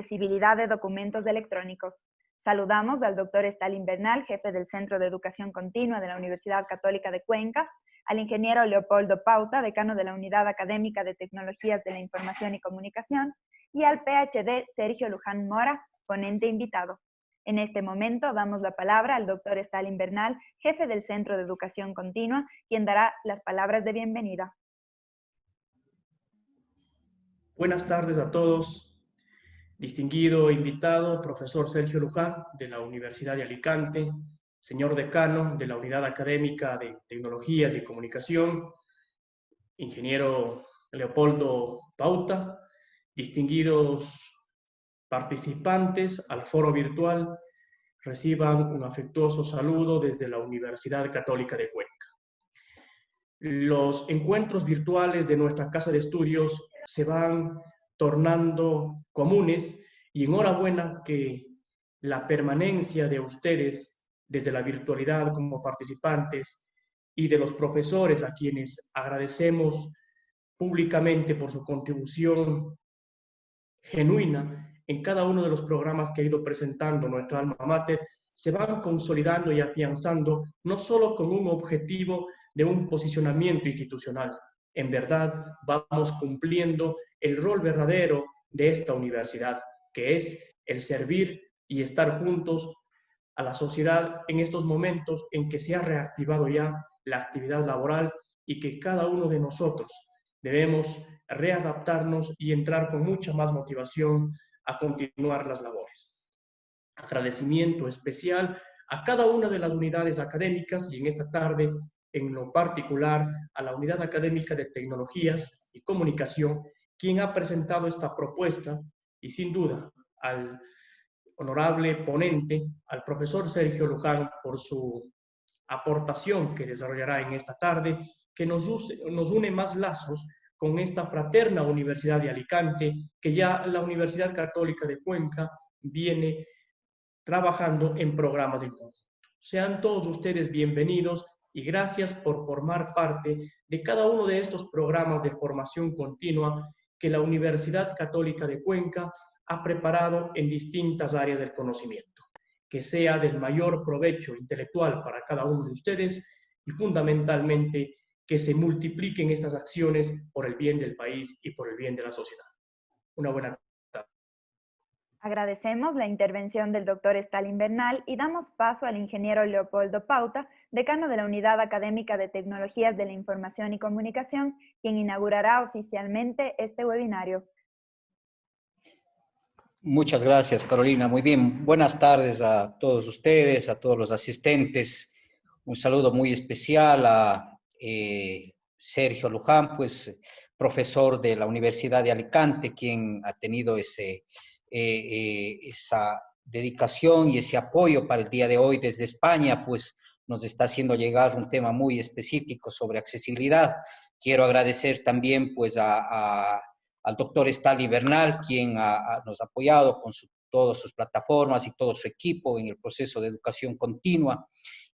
accesibilidad de documentos electrónicos. Saludamos al doctor Stalin Bernal, jefe del Centro de Educación Continua de la Universidad Católica de Cuenca, al ingeniero Leopoldo Pauta, decano de la Unidad Académica de Tecnologías de la Información y Comunicación, y al PhD Sergio Luján Mora, ponente invitado. En este momento damos la palabra al doctor Stalin Bernal, jefe del Centro de Educación Continua, quien dará las palabras de bienvenida. Buenas tardes a todos. Distinguido invitado, profesor Sergio Luján, de la Universidad de Alicante, señor decano de la Unidad Académica de Tecnologías y Comunicación, ingeniero Leopoldo Pauta, distinguidos participantes al foro virtual, reciban un afectuoso saludo desde la Universidad Católica de Cuenca. Los encuentros virtuales de nuestra casa de estudios se van tornando comunes y enhorabuena que la permanencia de ustedes desde la virtualidad como participantes y de los profesores a quienes agradecemos públicamente por su contribución genuina en cada uno de los programas que ha ido presentando nuestra alma mater, se van consolidando y afianzando no solo con un objetivo de un posicionamiento institucional. En verdad, vamos cumpliendo el rol verdadero de esta universidad, que es el servir y estar juntos a la sociedad en estos momentos en que se ha reactivado ya la actividad laboral y que cada uno de nosotros debemos readaptarnos y entrar con mucha más motivación a continuar las labores. Agradecimiento especial a cada una de las unidades académicas y en esta tarde, en lo particular, a la Unidad Académica de Tecnologías y Comunicación, quien ha presentado esta propuesta y sin duda al honorable ponente, al profesor Sergio Luján, por su aportación que desarrollará en esta tarde, que nos une más lazos con esta fraterna Universidad de Alicante, que ya la Universidad Católica de Cuenca viene trabajando en programas en conjunto. Sean todos ustedes bienvenidos y gracias por formar parte de cada uno de estos programas de formación continua que la Universidad Católica de Cuenca ha preparado en distintas áreas del conocimiento. Que sea del mayor provecho intelectual para cada uno de ustedes y fundamentalmente que se multipliquen estas acciones por el bien del país y por el bien de la sociedad. Una buena tarde. Agradecemos la intervención del doctor Stalin Bernal y damos paso al ingeniero Leopoldo Pauta, decano de la Unidad Académica de Tecnologías de la Información y Comunicación, quien inaugurará oficialmente este webinario. Muchas gracias, Carolina. Muy bien. Buenas tardes a todos ustedes, a todos los asistentes. Un saludo muy especial a Sergio Luján, pues profesor de la Universidad de Alicante, quien ha tenido esa dedicación y ese apoyo para el día de hoy desde España, pues nos está haciendo llegar un tema muy específico sobre accesibilidad. Quiero agradecer también pues al doctor Stalin Bernal, quien nos ha apoyado con todas sus plataformas y todo su equipo en el proceso de educación continua,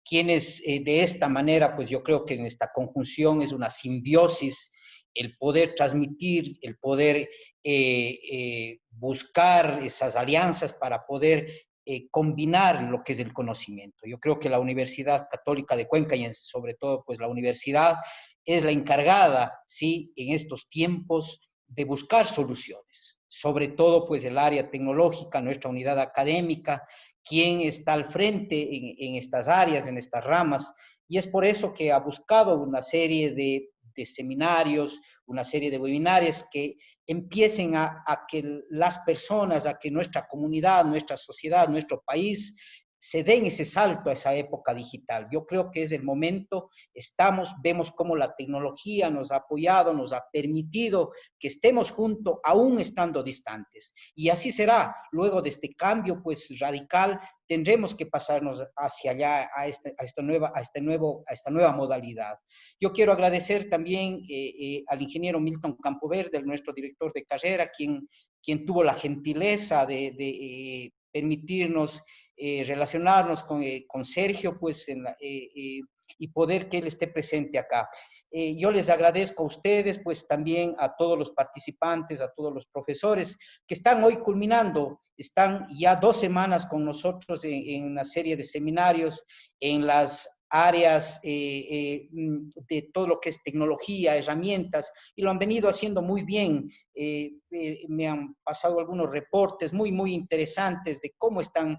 quienes de esta manera, pues yo creo que en esta conjunción es una simbiosis, el poder transmitir, el poder buscar esas alianzas para poder combinar lo que es el conocimiento. Yo creo que la Universidad Católica de Cuenca y sobre todo pues la universidad es la encargada, ¿sí?, en estos tiempos de buscar soluciones, sobre todo pues el área tecnológica, nuestra unidad académica, quien está al frente en estas áreas, en estas ramas, y es por eso que ha buscado una serie de seminarios, una serie de webinarios que empiecen a que las personas, a que nuestra comunidad, nuestra sociedad, nuestro país se den ese salto a esa época digital. Yo creo que es el momento, vemos cómo la tecnología nos ha apoyado, nos ha permitido que estemos juntos, aún estando distantes. Y así será, luego de este cambio pues radical, tendremos que pasarnos hacia allá, a esta nueva modalidad. Yo quiero agradecer también al ingeniero Milton Campoverde, nuestro director de carrera, quien tuvo la gentileza de permitirnos relacionarnos con Sergio, pues, y poder que él esté presente acá. Yo les agradezco a ustedes, pues también a todos los participantes, a todos los profesores que están hoy culminando, están ya 2 semanas con nosotros en una serie de seminarios en las áreas de todo lo que es tecnología, herramientas, y lo han venido haciendo muy bien. Me han pasado algunos reportes muy interesantes de cómo están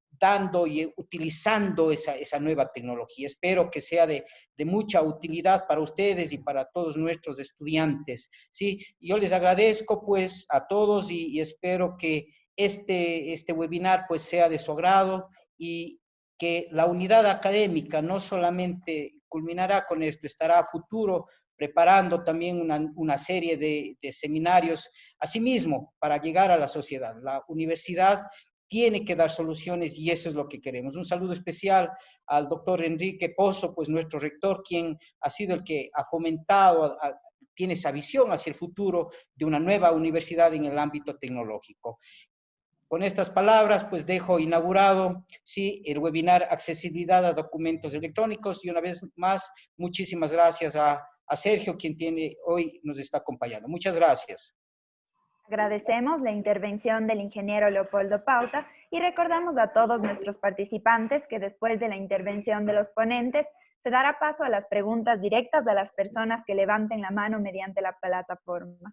dando y utilizando esa nueva tecnología. Espero que sea de mucha utilidad para ustedes y para todos nuestros estudiantes, ¿sí? Yo les agradezco pues a todos y espero que este webinar pues sea de su agrado y que la unidad académica no solamente culminará con esto, estará a futuro preparando también una serie de seminarios, asimismo, para llegar a la sociedad. La universidad tiene que dar soluciones y eso es lo que queremos. Un saludo especial al doctor Enrique Pozo, pues nuestro rector, quien ha sido el que ha fomentado, tiene esa visión hacia el futuro de una nueva universidad en el ámbito tecnológico. Con estas palabras, pues dejo inaugurado, sí, el webinar Accesibilidad a Documentos Electrónicos y una vez más, muchísimas gracias a Sergio, quien hoy nos está acompañando. Muchas gracias. Agradecemos la intervención del ingeniero Leopoldo Pauta y recordamos a todos nuestros participantes que después de la intervención de los ponentes se dará paso a las preguntas directas a las personas que levanten la mano mediante la plataforma.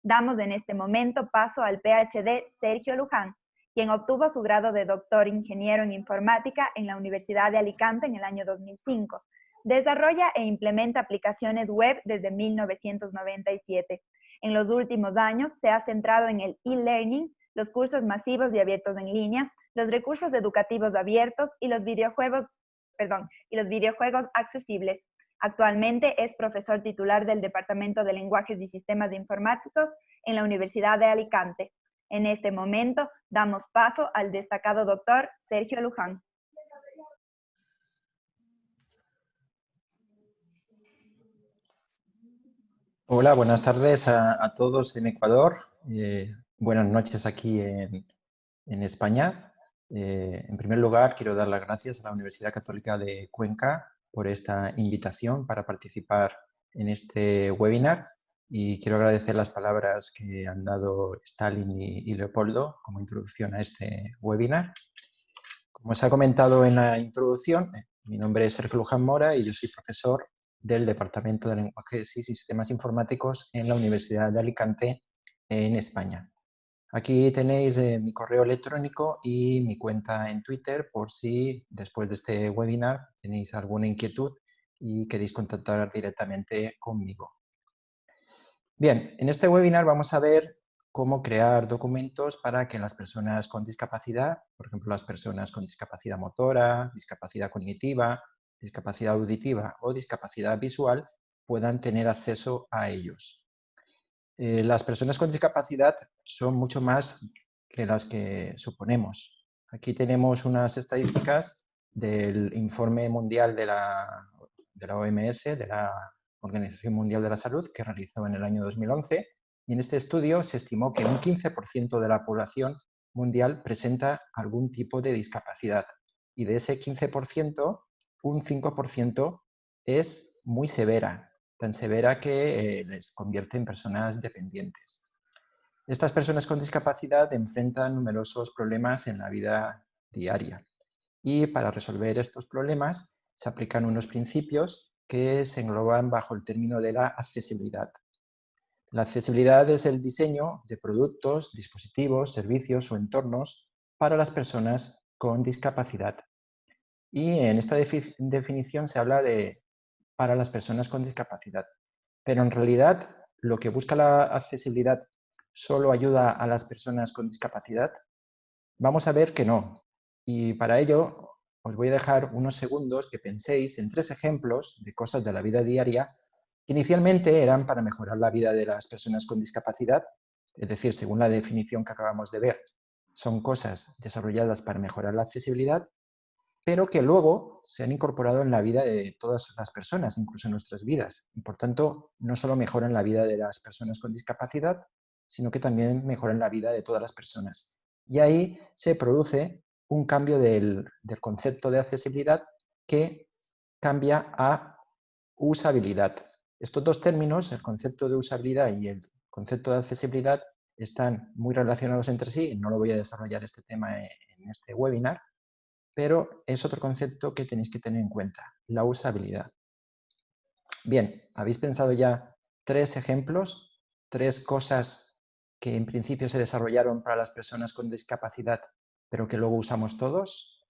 Damos en este momento paso al PhD Sergio Luján, quien obtuvo su grado de doctor ingeniero en informática en la Universidad de Alicante en el año 2005. Desarrolla e implementa aplicaciones web desde 1997. En los últimos años se ha centrado en el e-learning, los cursos masivos y abiertos en línea, los recursos educativos abiertos y los videojuegos accesibles. Actualmente es profesor titular del Departamento de Lenguajes y Sistemas Informáticos en la Universidad de Alicante. En este momento damos paso al destacado doctor Sergio Luján. Hola, buenas tardes a todos en Ecuador. Buenas noches aquí en España. En primer lugar, quiero dar las gracias a la Universidad Católica de Cuenca por esta invitación para participar en este webinar y quiero agradecer las palabras que han dado Stalin y Leopoldo como introducción a este webinar. Como se ha comentado en la introducción, mi nombre es Sergio Luján Mora y yo soy profesor del Departamento de Lenguajes y Sistemas Informáticos en la Universidad de Alicante, en España. Aquí tenéis mi correo electrónico y mi cuenta en Twitter por si después de este webinar tenéis alguna inquietud y queréis contactar directamente conmigo. Bien, en este webinar vamos a ver cómo crear documentos para que las personas con discapacidad, por ejemplo, las personas con discapacidad motora, discapacidad cognitiva, discapacidad auditiva o discapacidad visual puedan tener acceso a ellos. Las personas con discapacidad son mucho más que las que suponemos. Aquí tenemos unas estadísticas del informe mundial de la OMS, de la Organización Mundial de la Salud, que realizó en el año 2011, y en este estudio se estimó que un 15% de la población mundial presenta algún tipo de discapacidad, y de ese 15%, un 5% es muy severa, tan severa que les convierte en personas dependientes. Estas personas con discapacidad enfrentan numerosos problemas en la vida diaria y para resolver estos problemas se aplican unos principios que se engloban bajo el término de la accesibilidad. La accesibilidad es el diseño de productos, dispositivos, servicios o entornos para las personas con discapacidad. Y en esta definición se habla de para las personas con discapacidad. Pero en realidad, lo que busca la accesibilidad solo ayuda a las personas con discapacidad. Vamos a ver que no. Y para ello os voy a dejar unos segundos que penséis en 3 ejemplos de cosas de la vida diaria que inicialmente eran para mejorar la vida de las personas con discapacidad, es decir, según la definición que acabamos de ver, son cosas desarrolladas para mejorar la accesibilidad, pero que luego se han incorporado en la vida de todas las personas, incluso en nuestras vidas. Y por tanto, no solo mejoran la vida de las personas con discapacidad, sino que también mejoran la vida de todas las personas. Y ahí se produce un cambio del concepto de accesibilidad que cambia a usabilidad. Estos dos términos, el concepto de usabilidad y el concepto de accesibilidad, están muy relacionados entre sí. No lo voy a desarrollar este tema en este webinar, pero es otro concepto que tenéis que tener en cuenta, la usabilidad. Bien, ¿habéis pensado ya 3 ejemplos, 3 cosas que en principio se desarrollaron para las personas con discapacidad, pero que luego usamos todos?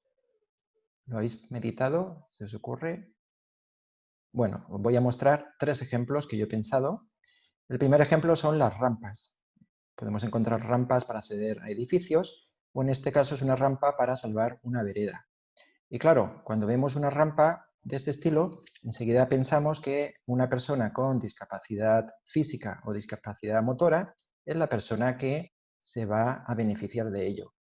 ¿Lo habéis meditado? ¿Se os ocurre? Bueno, os voy a mostrar 3 ejemplos que yo he pensado. El primer ejemplo son las rampas. Podemos encontrar rampas para acceder a edificios, o en este caso es una rampa para salvar una vereda. Y claro, cuando vemos una rampa de este estilo, enseguida pensamos que una persona con discapacidad física o discapacidad motora es la persona que se va a beneficiar de ello.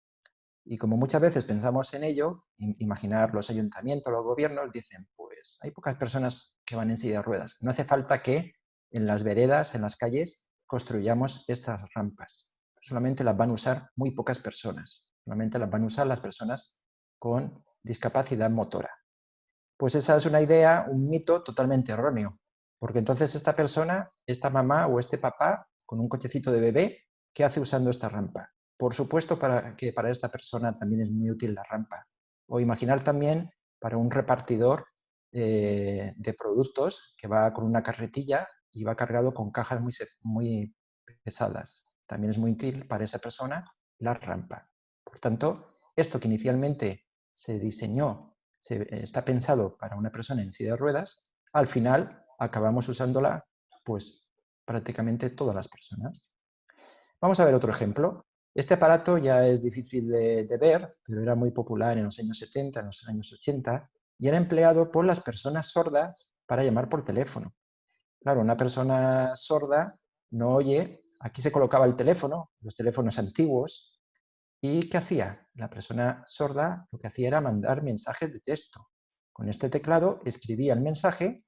Y como muchas veces pensamos en ello, imaginar los ayuntamientos, los gobiernos, dicen, pues hay pocas personas que van en silla de ruedas. No hace falta que en las veredas, en las calles, construyamos estas rampas. Solamente las van a usar muy pocas personas. Solamente las van a usar las personas con discapacidad motora. Pues esa es una idea, un mito totalmente erróneo. Porque entonces esta persona, esta mamá o este papá, con un cochecito de bebé, ¿qué hace usando esta rampa? Por supuesto que para esta persona también es muy útil la rampa. O imaginar también para un repartidor de productos que va con una carretilla y va cargado con cajas muy pesadas. También es muy útil para esa persona la rampa. Por tanto, esto que inicialmente se diseñó, está pensado para una persona en silla de ruedas, al final acabamos usándola pues prácticamente todas las personas. Vamos a ver otro ejemplo. Este aparato ya es difícil de ver, pero era muy popular en los años 70, en los años 80, y era empleado por las personas sordas para llamar por teléfono. Claro, una persona sorda no oye, aquí se colocaba el teléfono, los teléfonos antiguos, ¿y qué hacía? La persona sorda lo que hacía era mandar mensajes de texto. Con este teclado escribía el mensaje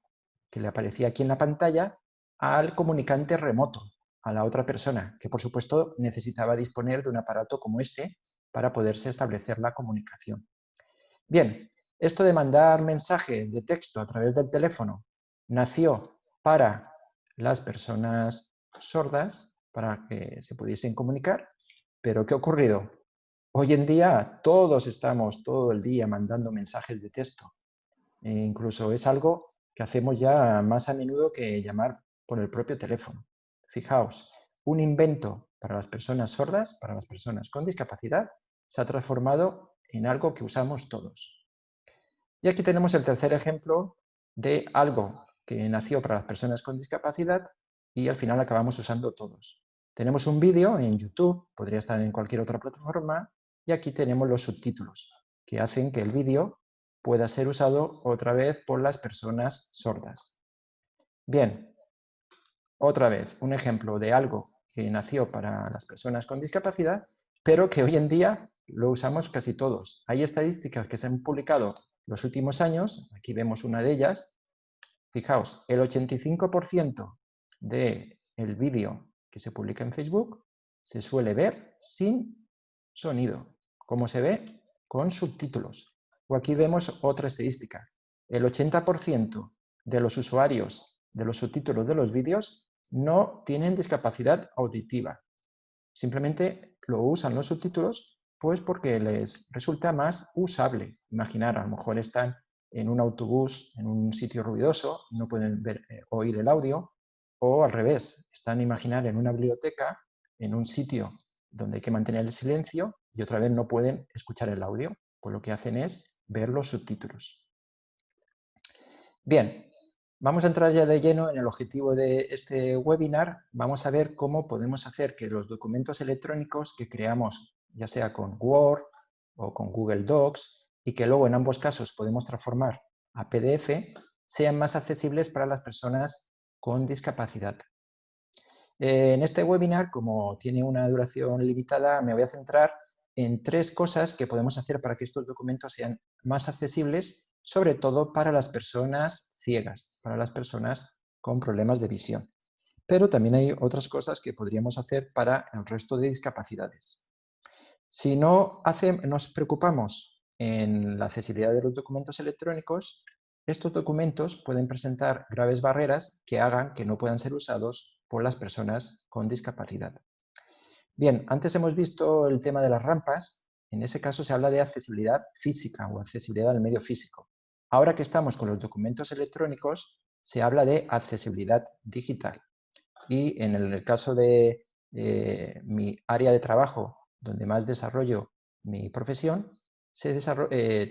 que le aparecía aquí en la pantalla al comunicante remoto, a la otra persona, que por supuesto necesitaba disponer de un aparato como este para poderse establecer la comunicación. Bien, esto de mandar mensajes de texto a través del teléfono nació para las personas sordas, para que se pudiesen comunicar, pero ¿qué ha ocurrido? Hoy en día todos estamos todo el día mandando mensajes de texto. Incluso es algo que hacemos ya más a menudo que llamar por el propio teléfono. Fijaos, un invento para las personas sordas, para las personas con discapacidad, se ha transformado en algo que usamos todos. Y aquí tenemos el tercer ejemplo de algo que nació para las personas con discapacidad y al final acabamos usando todos. Tenemos un vídeo en YouTube, podría estar en cualquier otra plataforma, y aquí tenemos los subtítulos, que hacen que el vídeo pueda ser usado otra vez por las personas sordas. Bien, otra vez, un ejemplo de algo que nació para las personas con discapacidad, pero que hoy en día lo usamos casi todos. Hay estadísticas que se han publicado los últimos años, aquí vemos una de ellas. Fijaos, el 85% del vídeo que se publica en Facebook se suele ver sin sonido, como se ve con subtítulos. O aquí vemos otra estadística. El 80% de los usuarios de los subtítulos de los vídeos no tienen discapacidad auditiva. Simplemente lo usan los subtítulos pues porque les resulta más usable. Imaginar, a lo mejor están en un autobús, en un sitio ruidoso, no pueden oír el audio, o al revés, están, imaginar, en una biblioteca, en un sitio donde hay que mantener el silencio y otra vez no pueden escuchar el audio, pues lo que hacen es ver los subtítulos. Bien, vamos a entrar ya de lleno en el objetivo de este webinar. Vamos a ver cómo podemos hacer que los documentos electrónicos que creamos, ya sea con Word o con Google Docs, y que luego en ambos casos podemos transformar a PDF, sean más accesibles para las personas con discapacidad. En este webinar, como tiene una duración limitada, me voy a centrar en 3 cosas que podemos hacer para que estos documentos sean más accesibles, sobre todo para las personas ciegas, para las personas con problemas de visión. Pero también hay otras cosas que podríamos hacer para el resto de discapacidades. Si no nos preocupamos en la accesibilidad de los documentos electrónicos, estos documentos pueden presentar graves barreras que hagan que no puedan ser usados por las personas con discapacidad. Bien, antes hemos visto el tema de las rampas. En ese caso se habla de accesibilidad física o accesibilidad al medio físico. Ahora que estamos con los documentos electrónicos, se habla de accesibilidad digital. Y en el caso de mi área de trabajo, donde más desarrollo mi profesión,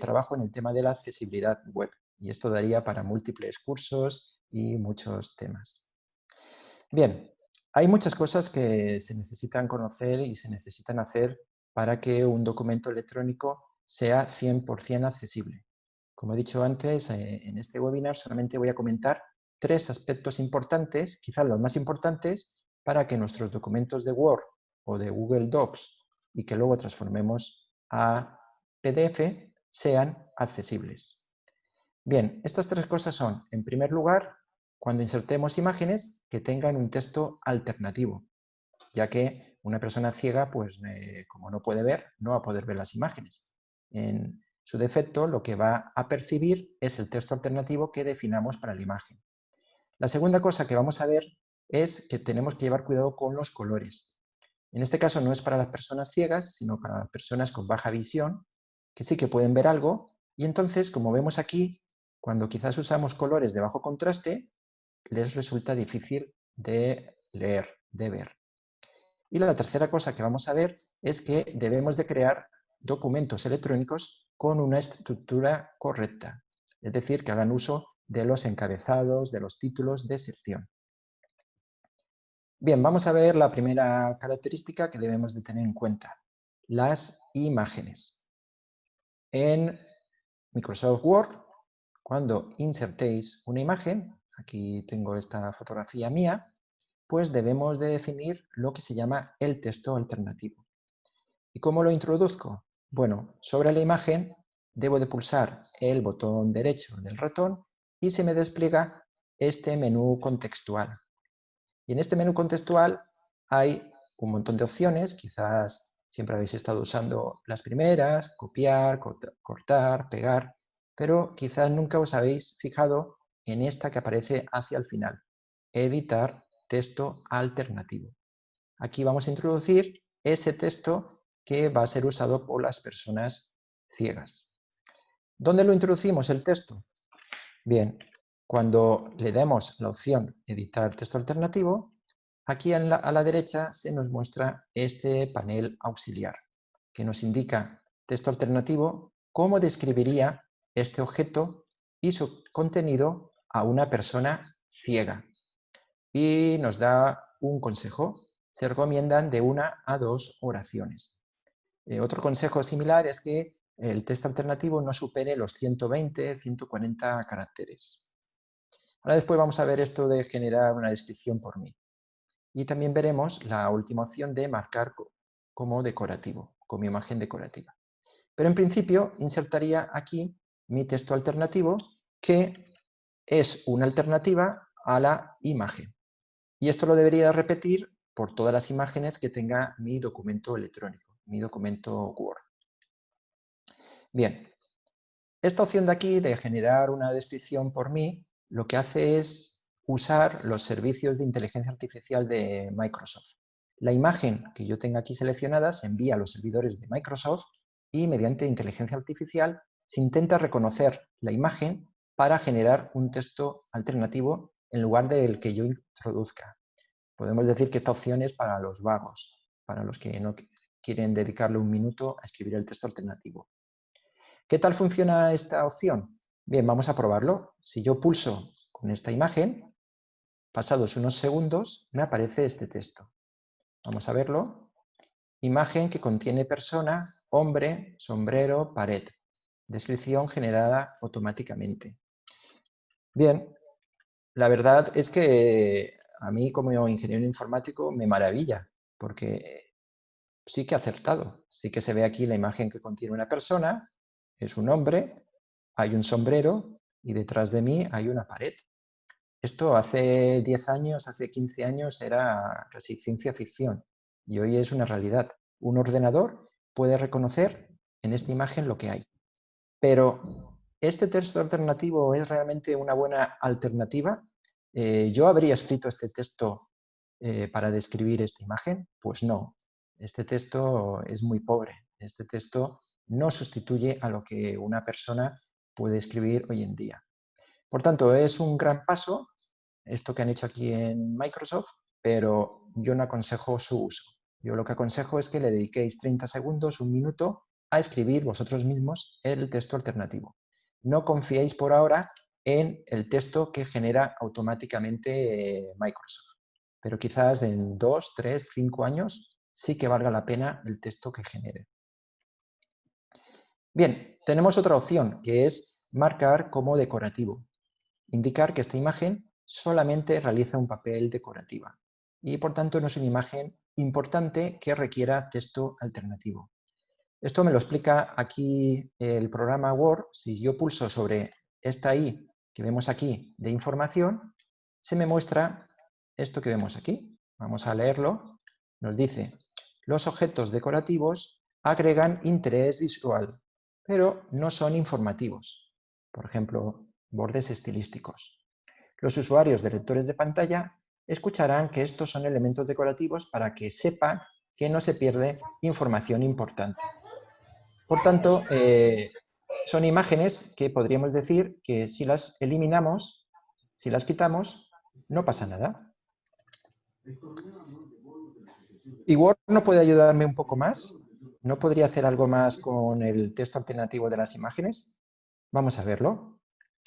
trabajo en el tema de la accesibilidad web. Y esto daría para múltiples cursos y muchos temas. Bien, hay muchas cosas que se necesitan conocer y se necesitan hacer para que un documento electrónico sea 100% accesible. Como he dicho antes, en este webinar solamente voy a comentar 3 aspectos importantes, quizás los más importantes, para que nuestros documentos de Word o de Google Docs y que luego transformemos a PDF sean accesibles. Bien, estas 3 cosas son, en primer lugar, cuando insertemos imágenes que tengan un texto alternativo, ya que una persona ciega, pues como no puede ver, no va a poder ver las imágenes. En su defecto, lo que va a percibir es el texto alternativo que definamos para la imagen. La segunda cosa que vamos a ver es que tenemos que llevar cuidado con los colores. En este caso no es para las personas ciegas, sino para las personas con baja visión, que sí que pueden ver algo, y entonces, como vemos aquí, cuando quizás usamos colores de bajo contraste, les resulta difícil de leer, de ver. Y la tercera cosa que vamos a ver es que debemos de crear documentos electrónicos con una estructura correcta, es decir, que hagan uso de los encabezados, de los títulos de sección. Bien, vamos a ver la primera característica que debemos de tener en cuenta, las imágenes. En Microsoft Word, cuando insertéis una imagen, aquí tengo esta fotografía mía, pues debemos de definir lo que se llama el texto alternativo. ¿Y cómo lo introduzco? Bueno, sobre la imagen debo de pulsar el botón derecho del ratón y se me despliega este menú contextual. Y en este menú contextual hay un montón de opciones, quizás siempre habéis estado usando las primeras, copiar, cortar, pegar, pero quizás nunca os habéis fijado en esta que aparece hacia el final, editar texto alternativo. Aquí vamos a introducir ese texto que va a ser usado por las personas ciegas. ¿Dónde lo introducimos el texto? Bien, cuando le demos la opción editar texto alternativo, aquí a la derecha se nos muestra este panel auxiliar que nos indica texto alternativo, cómo describiría este objeto y su contenido a una persona ciega. Y nos da un consejo. Se recomiendan de 1 a 2 oraciones. Otro consejo similar es que el texto alternativo no supere los 120, 140 caracteres. Ahora después vamos a ver esto de generar una descripción por mí. Y también veremos la última opción de marcar como decorativo, como imagen decorativa. Pero en principio insertaría aquí mi texto alternativo, que es una alternativa a la imagen. Y esto lo debería repetir por todas las imágenes que tenga mi documento electrónico, mi documento Word. Bien, esta opción de aquí de generar una descripción por mí, lo que hace es usar los servicios de inteligencia artificial de Microsoft. La imagen que yo tenga aquí seleccionada se envía a los servidores de Microsoft y mediante inteligencia artificial se intenta reconocer la imagen para generar un texto alternativo en lugar del que yo introduzca. Podemos decir que esta opción es para los vagos, para los que no quieren dedicarle un minuto a escribir el texto alternativo. ¿Qué tal funciona esta opción? Bien, vamos a probarlo. Si yo pulso con esta imagen, pasados unos segundos, me aparece este texto. Vamos a verlo. Imagen que contiene persona, hombre, sombrero, pared. Descripción generada automáticamente. Bien, la verdad es que a mí como ingeniero informático me maravilla, porque sí que ha acertado. Sí que se ve aquí la imagen que contiene una persona, es un hombre, hay un sombrero y detrás de mí hay una pared. Esto hace 10 años, hace 15 años era casi ciencia ficción y hoy es una realidad. Un ordenador puede reconocer en esta imagen lo que hay. Pero ¿este texto alternativo es realmente una buena alternativa? ¿Yo habría escrito este texto para describir esta imagen? Pues no. Este texto es muy pobre. Este texto no sustituye a lo que una persona puede escribir hoy en día. Por tanto, es un gran paso esto que han hecho aquí en Microsoft, pero yo no aconsejo su uso. Yo lo que aconsejo es que le dediquéis 30 segundos, un minuto, a escribir vosotros mismos el texto alternativo. No confiéis por ahora en el texto que genera automáticamente Microsoft, pero quizás en 2, 3, 5 años sí que valga la pena el texto que genere. Bien, tenemos otra opción, que es marcar como decorativo. Indicar que esta imagen solamente realiza un papel decorativa y por tanto no es una imagen importante que requiera texto alternativo. Esto me lo explica aquí el programa Word. Si yo pulso sobre esta I que vemos aquí de información, se me muestra esto que vemos aquí. Vamos a leerlo. Nos dice, los objetos decorativos agregan interés visual, pero no son informativos. Por ejemplo, bordes estilísticos. Los usuarios de lectores de pantalla escucharán que estos son elementos decorativos para que sepan que no se pierde información importante. Por tanto, son imágenes que podríamos decir que si las eliminamos, si las quitamos, no pasa nada. ¿Y Word no puede ayudarme un poco más? ¿No podría hacer algo más con el texto alternativo de las imágenes? Vamos a verlo.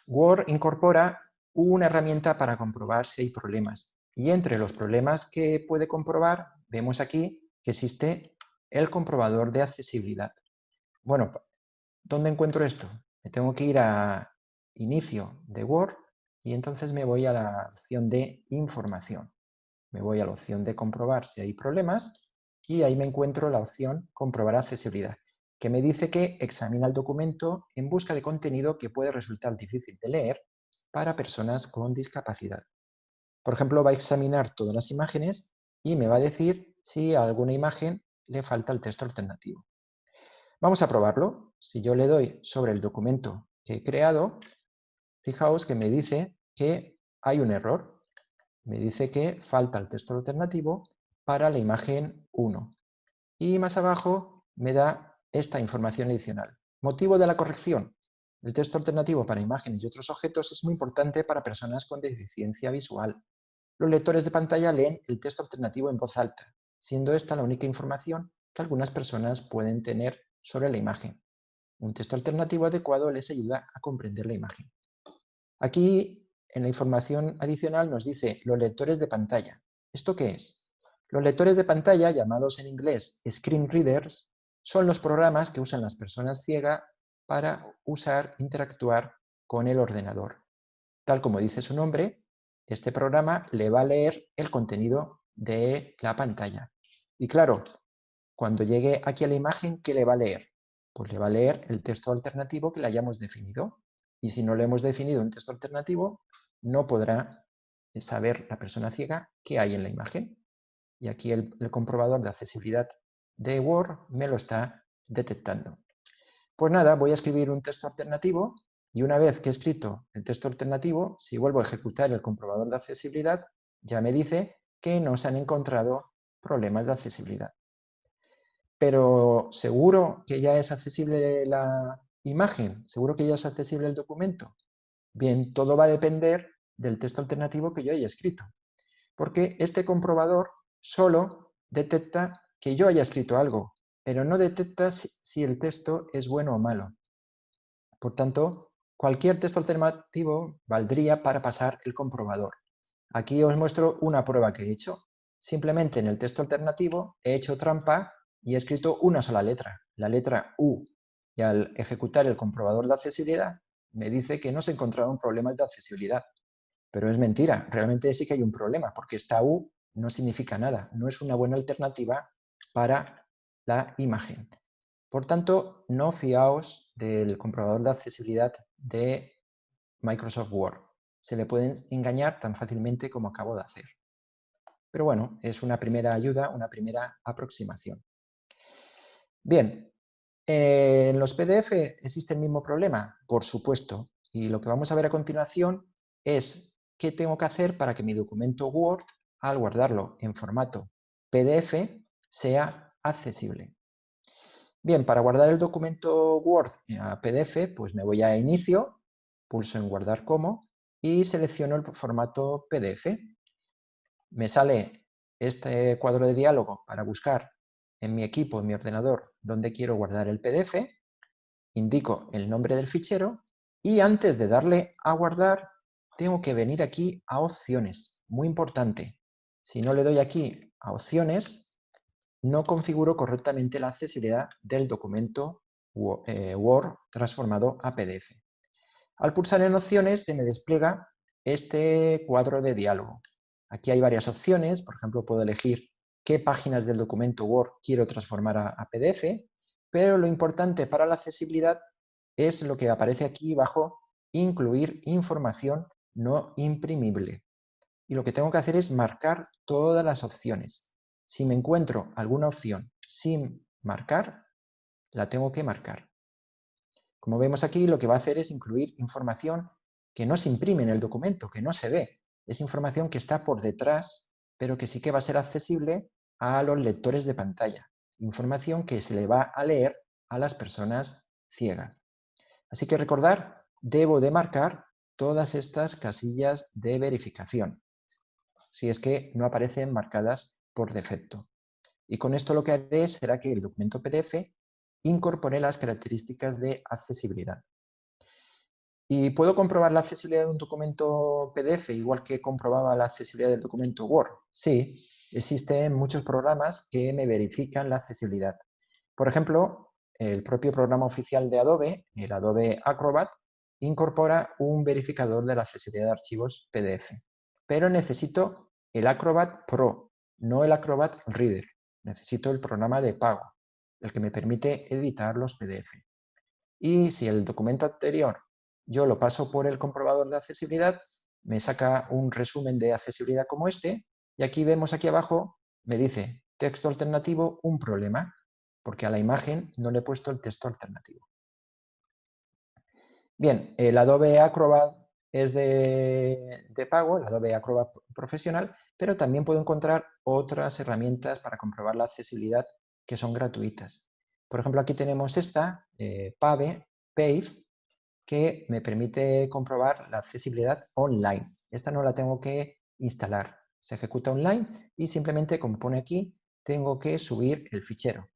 Word incorpora una herramienta para comprobar si hay problemas. Y entre los problemas que puede comprobar, vemos aquí que existe el comprobador de accesibilidad. Bueno, ¿dónde encuentro esto? Me tengo que ir a Inicio de Word y entonces me voy a la opción de Información. Me voy a la opción de Comprobar si hay problemas y ahí me encuentro la opción Comprobar accesibilidad, que me dice que examina el documento en busca de contenido que puede resultar difícil de leer para personas con discapacidad. Por ejemplo, va a examinar todas las imágenes y me va a decir si a alguna imagen le falta el texto alternativo. Vamos a probarlo. Si yo le doy sobre el documento que he creado, fijaos que me dice que hay un error. Me dice que falta el texto alternativo para la imagen 1. Y más abajo me da esta información adicional. Motivo de la corrección. El texto alternativo para imágenes y otros objetos es muy importante para personas con deficiencia visual. Los lectores de pantalla leen el texto alternativo en voz alta, siendo esta la única información que algunas personas pueden tener sobre la imagen. Un texto alternativo adecuado les ayuda a comprender la imagen. Aquí, en la información adicional, nos dice los lectores de pantalla. ¿Esto qué es? Los lectores de pantalla, llamados en inglés screen readers, son los programas que usan las personas ciegas para interactuar con el ordenador. Tal como dice su nombre, este programa le va a leer el contenido de la pantalla. Y claro, cuando llegue aquí a la imagen, ¿qué le va a leer? Pues le va a leer el texto alternativo que le hayamos definido. Y si no le hemos definido un texto alternativo, no podrá saber la persona ciega qué hay en la imagen. Y aquí el comprobador de accesibilidad de Word me lo está detectando. Pues nada, voy a escribir un texto alternativo y una vez que he escrito el texto alternativo, si vuelvo a ejecutar el comprobador de accesibilidad, ya me dice que no se han encontrado problemas de accesibilidad. Pero ¿seguro que ya es accesible la imagen? ¿Seguro que ya es accesible el documento? Bien, todo va a depender del texto alternativo que yo haya escrito, porque este comprobador solo detecta que yo haya escrito algo, pero no detecta si el texto es bueno o malo. Por tanto, cualquier texto alternativo valdría para pasar el comprobador. Aquí os muestro una prueba que he hecho. Simplemente en el texto alternativo he hecho trampa y he escrito una sola letra, la letra U. Y al ejecutar el comprobador de accesibilidad me dice que no se encontraron problemas de accesibilidad. Pero es mentira, realmente sí que hay un problema, porque esta U no significa nada, no es una buena alternativa para la imagen. Por tanto, no fiaos del comprobador de accesibilidad de Microsoft Word. Se le pueden engañar tan fácilmente como acabo de hacer. Pero bueno, es una primera ayuda, una primera aproximación. Bien, ¿En los PDF existe el mismo problema? Por supuesto. Y lo que vamos a ver a continuación es qué tengo que hacer para que mi documento Word, al guardarlo en formato PDF, sea accesible. Bien, para guardar el documento Word a PDF, pues me voy a Inicio, pulso en Guardar como y selecciono el formato PDF. Me sale este cuadro de diálogo para buscar en mi equipo, en mi ordenador, dónde quiero guardar el PDF, indico el nombre del fichero y antes de darle a guardar, tengo que venir aquí a opciones. Muy importante, si no le doy aquí a opciones, no configuro correctamente la accesibilidad del documento Word transformado a PDF. Al pulsar en opciones se me despliega este cuadro de diálogo. Aquí hay varias opciones, por ejemplo, puedo elegir qué páginas del documento Word quiero transformar a PDF, pero lo importante para la accesibilidad es lo que aparece aquí bajo incluir información no imprimible. Y lo que tengo que hacer es marcar todas las opciones. Si me encuentro alguna opción sin marcar, la tengo que marcar. Como vemos aquí, lo que va a hacer es incluir información que no se imprime en el documento, que no se ve. Es información que está por detrás, pero que sí que va a ser accesible a los lectores de pantalla. Información que se le va a leer a las personas ciegas. Así que recordar, debo de marcar todas estas casillas de verificación, si es que no aparecen marcadas por defecto. Y con esto lo que haré será que el documento PDF incorpore las características de accesibilidad. ¿Y puedo comprobar la accesibilidad de un documento PDF igual que comprobaba la accesibilidad del documento Word? Sí, existen muchos programas que me verifican la accesibilidad. Por ejemplo, el propio programa oficial de Adobe, el Adobe Acrobat, incorpora un verificador de la accesibilidad de archivos PDF. Pero necesito el Acrobat Pro, no el Acrobat Reader. Necesito el programa de pago, el que me permite editar los PDF. Y si el documento anterior yo lo paso por el comprobador de accesibilidad, me saca un resumen de accesibilidad como este, y aquí vemos aquí abajo, me dice texto alternativo, un problema, porque a la imagen no le he puesto el texto alternativo. Bien, el Adobe Acrobat es de pago, el Adobe Acrobat Profesional, pero también puedo encontrar otras herramientas para comprobar la accesibilidad que son gratuitas. Por ejemplo, aquí tenemos esta, Pave, que me permite comprobar la accesibilidad online. Esta no la tengo que instalar. Se ejecuta online y simplemente, como pone aquí, tengo que subir el fichero.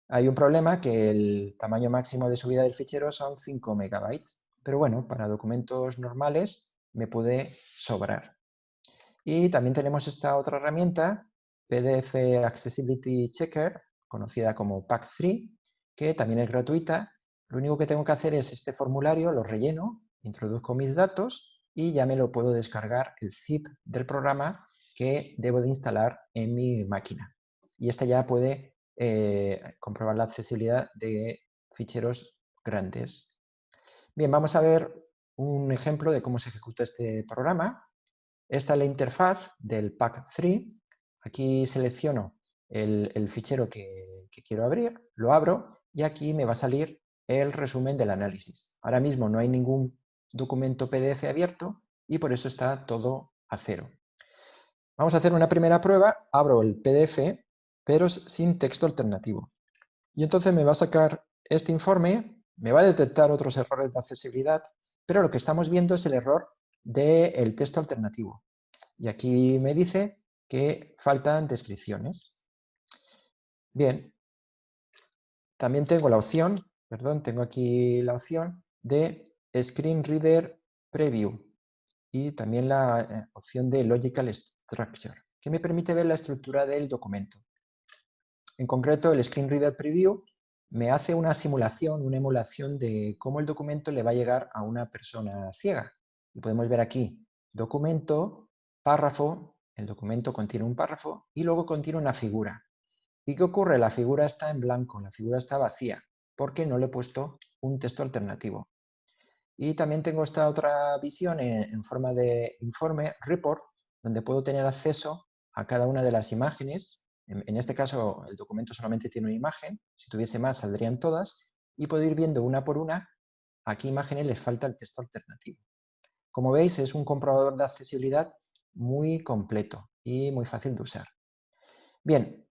Hay un problema que el tamaño máximo de subida del fichero son 5 megabytes, pero bueno, para documentos normales me puede sobrar. Y también tenemos esta otra herramienta, PDF Accessibility Checker, conocida como PAC3, que también es gratuita. Lo único que tengo que hacer es este formulario, lo relleno, introduzco mis datos y ya me lo puedo descargar el zip del programa que debo de instalar en mi máquina. Y este ya puede comprobar la accesibilidad de ficheros grandes. Bien, vamos a ver un ejemplo de cómo se ejecuta este programa. Esta es la interfaz del PAC3. Aquí selecciono el fichero que quiero abrir, lo abro y aquí me va a salir el resumen del análisis. Ahora mismo no hay ningún documento PDF abierto y por eso está todo a cero. Vamos a hacer una primera prueba. Abro el PDF, pero sin texto alternativo. Y entonces me va a sacar este informe, me va a detectar otros errores de accesibilidad, pero lo que estamos viendo es el error del texto alternativo. Y aquí me dice que faltan descripciones. Bien, también tengo la opción, tengo aquí la opción de Screen Reader Preview y también la opción de Logical Structure, que me permite ver la estructura del documento. En concreto, el Screen Reader Preview me hace una simulación, una emulación de cómo el documento le va a llegar a una persona ciega. Y podemos ver aquí, documento, párrafo, el documento contiene un párrafo y luego contiene una figura. ¿Y qué ocurre? La figura está en blanco, la figura está vacía, porque no le he puesto un texto alternativo. Y también tengo esta otra visión en forma de informe, report, donde puedo tener acceso a cada una de las imágenes En este caso, el documento solamente tiene una imagen. Si tuviese más, saldrían todas. Y puedo ir viendo una por una a qué imágenes les falta el texto alternativo. Como veis, es un comprobador de accesibilidad muy completo y muy fácil de usar. Bien,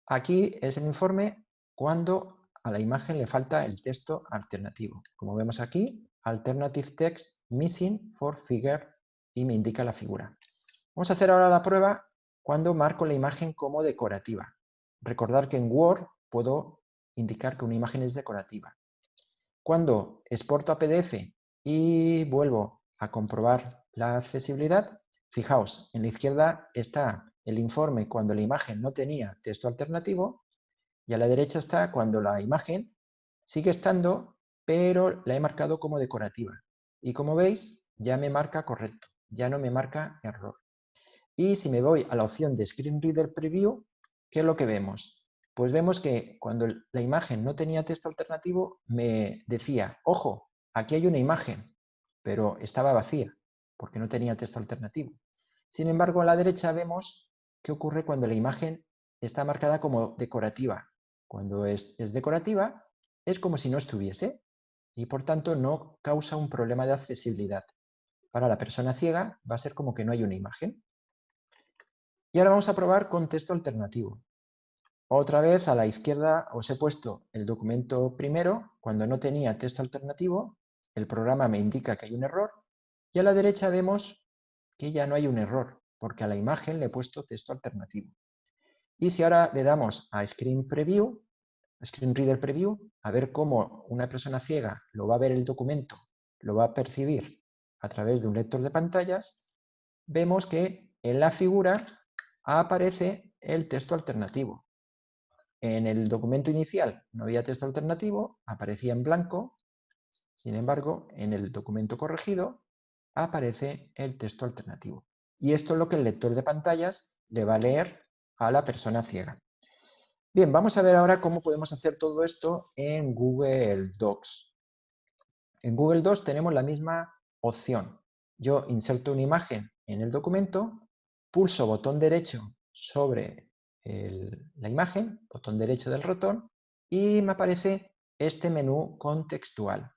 aquí es el informe cuando a la imagen le falta el texto alternativo. Como vemos aquí, Alternative Text Missing for Figure, y me indica la figura. Vamos a hacer ahora la prueba cuando marco la imagen como decorativa. Recordar que en Word puedo indicar que una imagen es decorativa. Cuando exporto a PDF y vuelvo a comprobar la accesibilidad, fijaos, en la izquierda está el informe cuando la imagen no tenía texto alternativo y a la derecha está cuando la imagen sigue estando, pero la he marcado como decorativa. Y como veis, ya me marca correcto, ya no me marca error. Y si me voy a la opción de Screen Reader Preview, ¿qué es lo que vemos? Pues vemos que cuando la imagen no tenía texto alternativo, me decía, ojo, aquí hay una imagen, pero estaba vacía, porque no tenía texto alternativo. Sin embargo, a la derecha vemos qué ocurre cuando la imagen está marcada como decorativa. Cuando es decorativa, es como si no estuviese, y por tanto no causa un problema de accesibilidad. Para la persona ciega va a ser como que no hay una imagen. Y ahora vamos a probar con texto alternativo. Otra vez a la izquierda os he puesto el documento primero. Cuando no tenía texto alternativo, el programa me indica que hay un error. Y a la derecha vemos que ya no hay un error, porque a la imagen le he puesto texto alternativo. Y si ahora le damos a Screen Reader Preview, a ver cómo una persona ciega lo va a ver el documento, lo va a percibir a través de un lector de pantallas, vemos que en la figura aparece el texto alternativo. En el documento inicial no había texto alternativo, aparecía en blanco. Sin embargo, en el documento corregido aparece el texto alternativo. Y esto es lo que el lector de pantallas le va a leer a la persona ciega. Bien, vamos a ver ahora cómo podemos hacer todo esto en Google Docs. En Google Docs tenemos la misma opción. Yo inserto una imagen en el documento, pulso botón derecho sobre la imagen, botón derecho del ratón, y me aparece este menú contextual.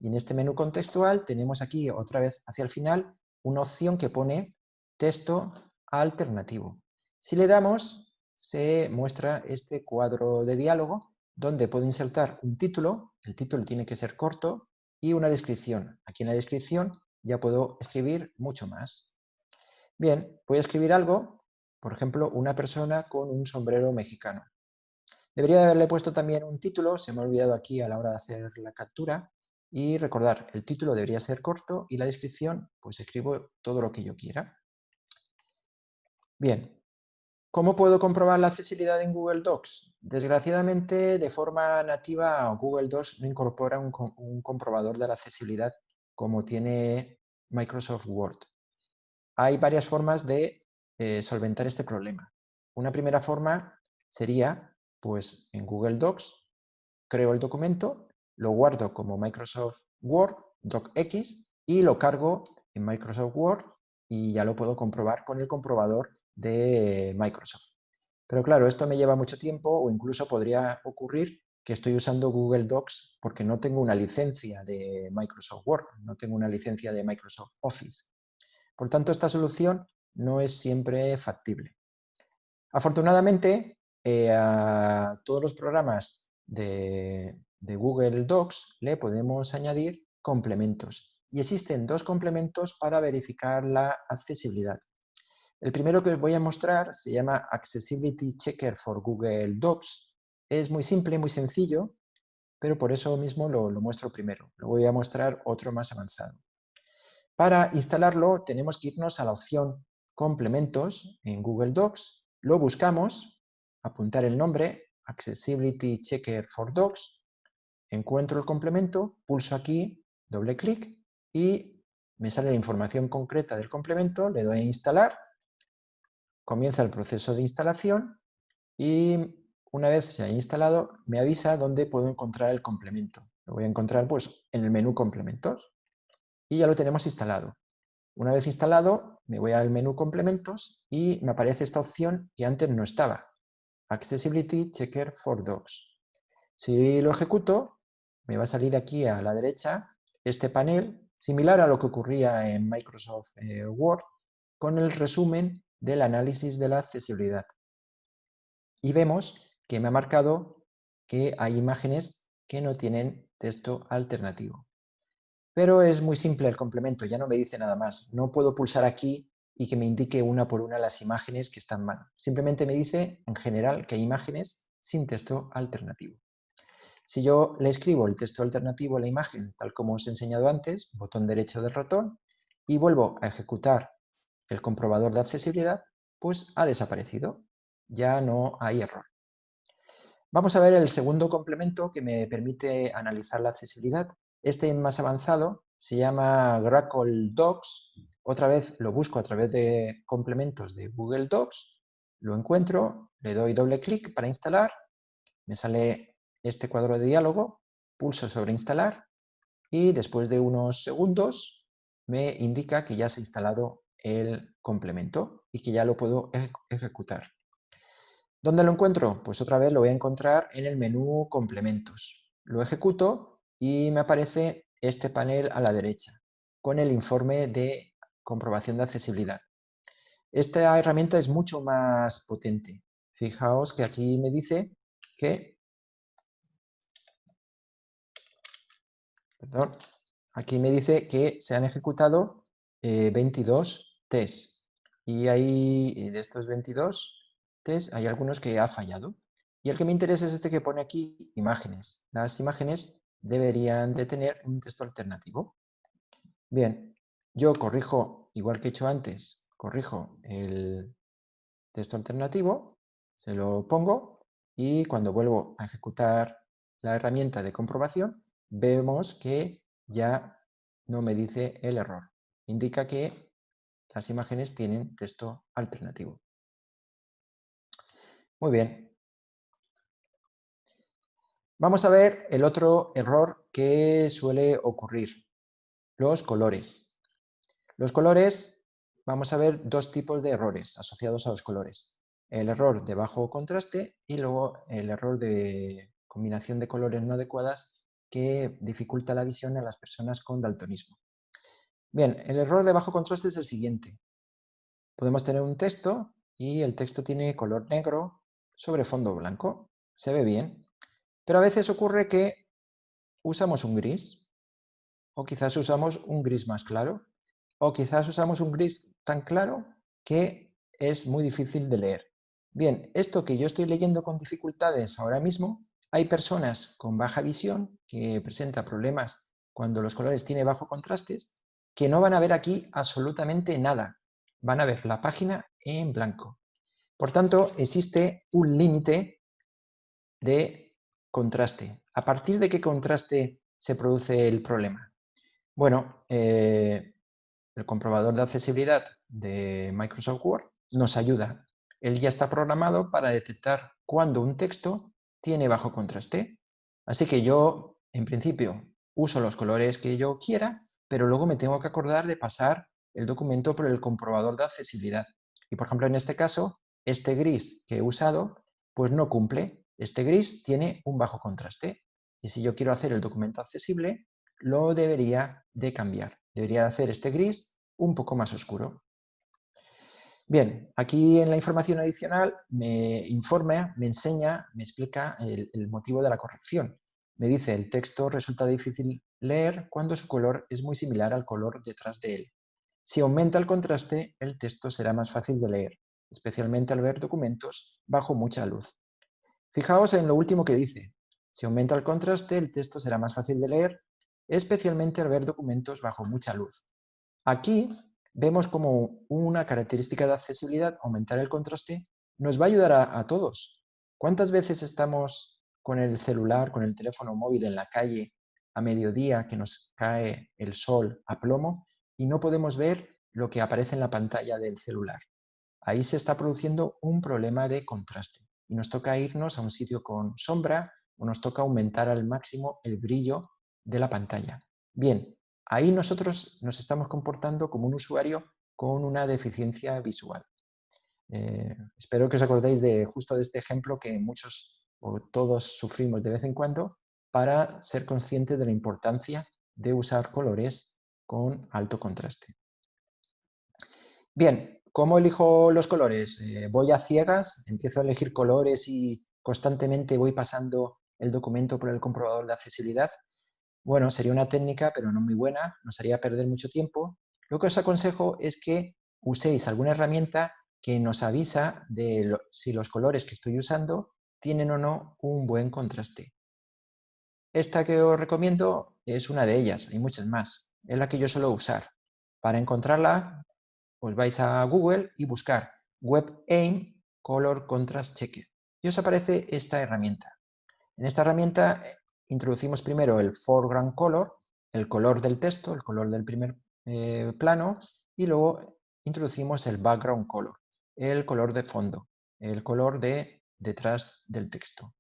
Y en este menú contextual tenemos aquí otra vez hacia el final una opción que pone texto alternativo. Si le damos, se muestra este cuadro de diálogo donde puedo insertar un título. El título tiene que ser corto y una descripción. Aquí en la descripción ya puedo escribir mucho más. Bien, voy a escribir algo, por ejemplo, una persona con un sombrero mexicano. Debería haberle puesto también un título, se me ha olvidado aquí a la hora de hacer la captura. Y recordar, el título debería ser corto y la descripción, pues escribo todo lo que yo quiera. Bien, ¿cómo puedo comprobar la accesibilidad en Google Docs? Desgraciadamente, de forma nativa, Google Docs no incorpora un comprobador de la accesibilidad como tiene Microsoft Word. Hay varias formas de solventar este problema. Una primera forma sería, pues en Google Docs, creo el documento, lo guardo como Microsoft Word, DocX, y lo cargo en Microsoft Word y ya lo puedo comprobar con el comprobador de Microsoft. Pero claro, esto me lleva mucho tiempo o incluso podría ocurrir que estoy usando Google Docs porque no tengo una licencia de Microsoft Word, no tengo una licencia de Microsoft Office. Por tanto, esta solución no es siempre factible. Afortunadamente, a todos los programas de Google Docs le podemos añadir complementos. Y existen dos complementos para verificar la accesibilidad. El primero que os voy a mostrar se llama Accessibility Checker for Google Docs. Es muy simple, muy sencillo, pero por eso mismo lo muestro primero. Luego voy a mostrar otro más avanzado. Para instalarlo tenemos que irnos a la opción Complementos en Google Docs. Lo buscamos, apuntar el nombre, Accessibility Checker for Docs. Encuentro el complemento, pulso aquí, doble clic y me sale la información concreta del complemento, le doy a instalar, comienza el proceso de instalación y una vez se ha instalado me avisa dónde puedo encontrar el complemento. Lo voy a encontrar pues en el menú Complementos y ya lo tenemos instalado. Una vez instalado me voy al menú Complementos y me aparece esta opción que antes no estaba. Accessibility Checker for Docs. Si lo ejecuto, me va a salir aquí a la derecha este panel, similar a lo que ocurría en Microsoft Word, con el resumen del análisis de la accesibilidad. Y vemos que me ha marcado que hay imágenes que no tienen texto alternativo. Pero es muy simple el complemento, ya no me dice nada más. No puedo pulsar aquí y que me indique una por una las imágenes que están mal. Simplemente me dice, en general, que hay imágenes sin texto alternativo. Si yo le escribo el texto alternativo a la imagen, tal como os he enseñado antes, botón derecho del ratón, y vuelvo a ejecutar el comprobador de accesibilidad, pues ha desaparecido. Ya no hay error. Vamos a ver el segundo complemento que me permite analizar la accesibilidad. Este más avanzado se llama Grackle Docs. Otra vez lo busco a través de complementos de Google Docs. Lo encuentro, le doy doble clic para instalar. Me sale este cuadro de diálogo, pulso sobre instalar y después de unos segundos me indica que ya se ha instalado el complemento y que ya lo puedo ejecutar. ¿Dónde lo encuentro? Pues otra vez lo voy a encontrar en el menú complementos. Lo ejecuto y me aparece este panel a la derecha con el informe de comprobación de accesibilidad. Esta herramienta es mucho más potente. Fijaos que aquí me dice que aquí me dice que se han ejecutado 22 tests y de estos 22 tests hay algunos que ha fallado. Y el que me interesa es este que pone aquí imágenes. Las imágenes deberían de tener un texto alternativo. Bien, yo corrijo, igual que he hecho antes, corrijo el texto alternativo, se lo pongo y cuando vuelvo a ejecutar la herramienta de comprobación, vemos que ya no me dice el error. Indica que las imágenes tienen texto alternativo. Muy bien. Vamos a ver el otro error que suele ocurrir, los colores. Los colores, vamos a ver dos tipos de errores asociados a los colores. El error de bajo contraste y luego el error de combinación de colores no adecuadas que dificulta la visión a las personas con daltonismo. Bien, el error de bajo contraste es el siguiente. Podemos tener un texto y el texto tiene color negro sobre fondo blanco. Se ve bien, pero a veces ocurre que usamos un gris o quizás usamos un gris más claro o quizás usamos un gris tan claro que es muy difícil de leer. Bien, esto que yo estoy leyendo con dificultades ahora mismo, hay personas con baja visión que presentan problemas cuando los colores tienen bajo contrastes, que no van a ver aquí absolutamente nada. Van a ver la página en blanco. Por tanto, existe un límite de contraste. ¿A partir de qué contraste se produce el problema? Bueno, el comprobador de accesibilidad de Microsoft Word nos ayuda. Él ya está programado para detectar cuando un texto tiene bajo contraste. Así que yo, en principio, uso los colores que yo quiera, pero luego me tengo que acordar de pasar el documento por el comprobador de accesibilidad. Y, por ejemplo, en este caso, este gris que he usado, pues no cumple. Este gris tiene un bajo contraste. Y si yo quiero hacer el documento accesible, lo debería de cambiar. Debería de hacer este gris un poco más oscuro. Bien, aquí en la información adicional me informa, me enseña, me explica el motivo de la corrección. Me dice, el texto resulta difícil leer cuando su color es muy similar al color detrás de él. Si aumenta el contraste, el texto será más fácil de leer, especialmente al ver documentos bajo mucha luz. Fijaos en lo último que dice. Si aumenta el contraste, el texto será más fácil de leer, especialmente al ver documentos bajo mucha luz. Aquí vemos como una característica de accesibilidad, aumentar el contraste, nos va a ayudar a todos. ¿Cuántas veces estamos con el celular, con el teléfono móvil en la calle a mediodía que nos cae el sol a plomo y no podemos ver lo que aparece en la pantalla del celular? Ahí se está produciendo un problema de contraste y nos toca irnos a un sitio con sombra o nos toca aumentar al máximo el brillo de la pantalla. Bien, ahí nosotros nos estamos comportando como un usuario con una deficiencia visual. Espero que os acordéis justo de este ejemplo que muchos o todos sufrimos de vez en cuando para ser conscientes de la importancia de usar colores con alto contraste. Bien, ¿cómo elijo los colores? Voy a ciegas, empiezo a elegir colores y constantemente voy pasando el documento por el comprobador de accesibilidad. Bueno, sería una técnica, pero no muy buena, nos haría perder mucho tiempo. Lo que os aconsejo es que uséis alguna herramienta que nos avisa de si los colores que estoy usando tienen o no un buen contraste. Esta que os recomiendo es una de ellas, hay muchas más. Es la que yo suelo usar. Para encontrarla, os vais a Google y buscar WebAIM Color Contrast Checker. Y os aparece esta herramienta. En esta herramienta introducimos primero el foreground color, el color del texto, el color del primer plano, y luego introducimos el background color, el color de fondo, el color de detrás del texto.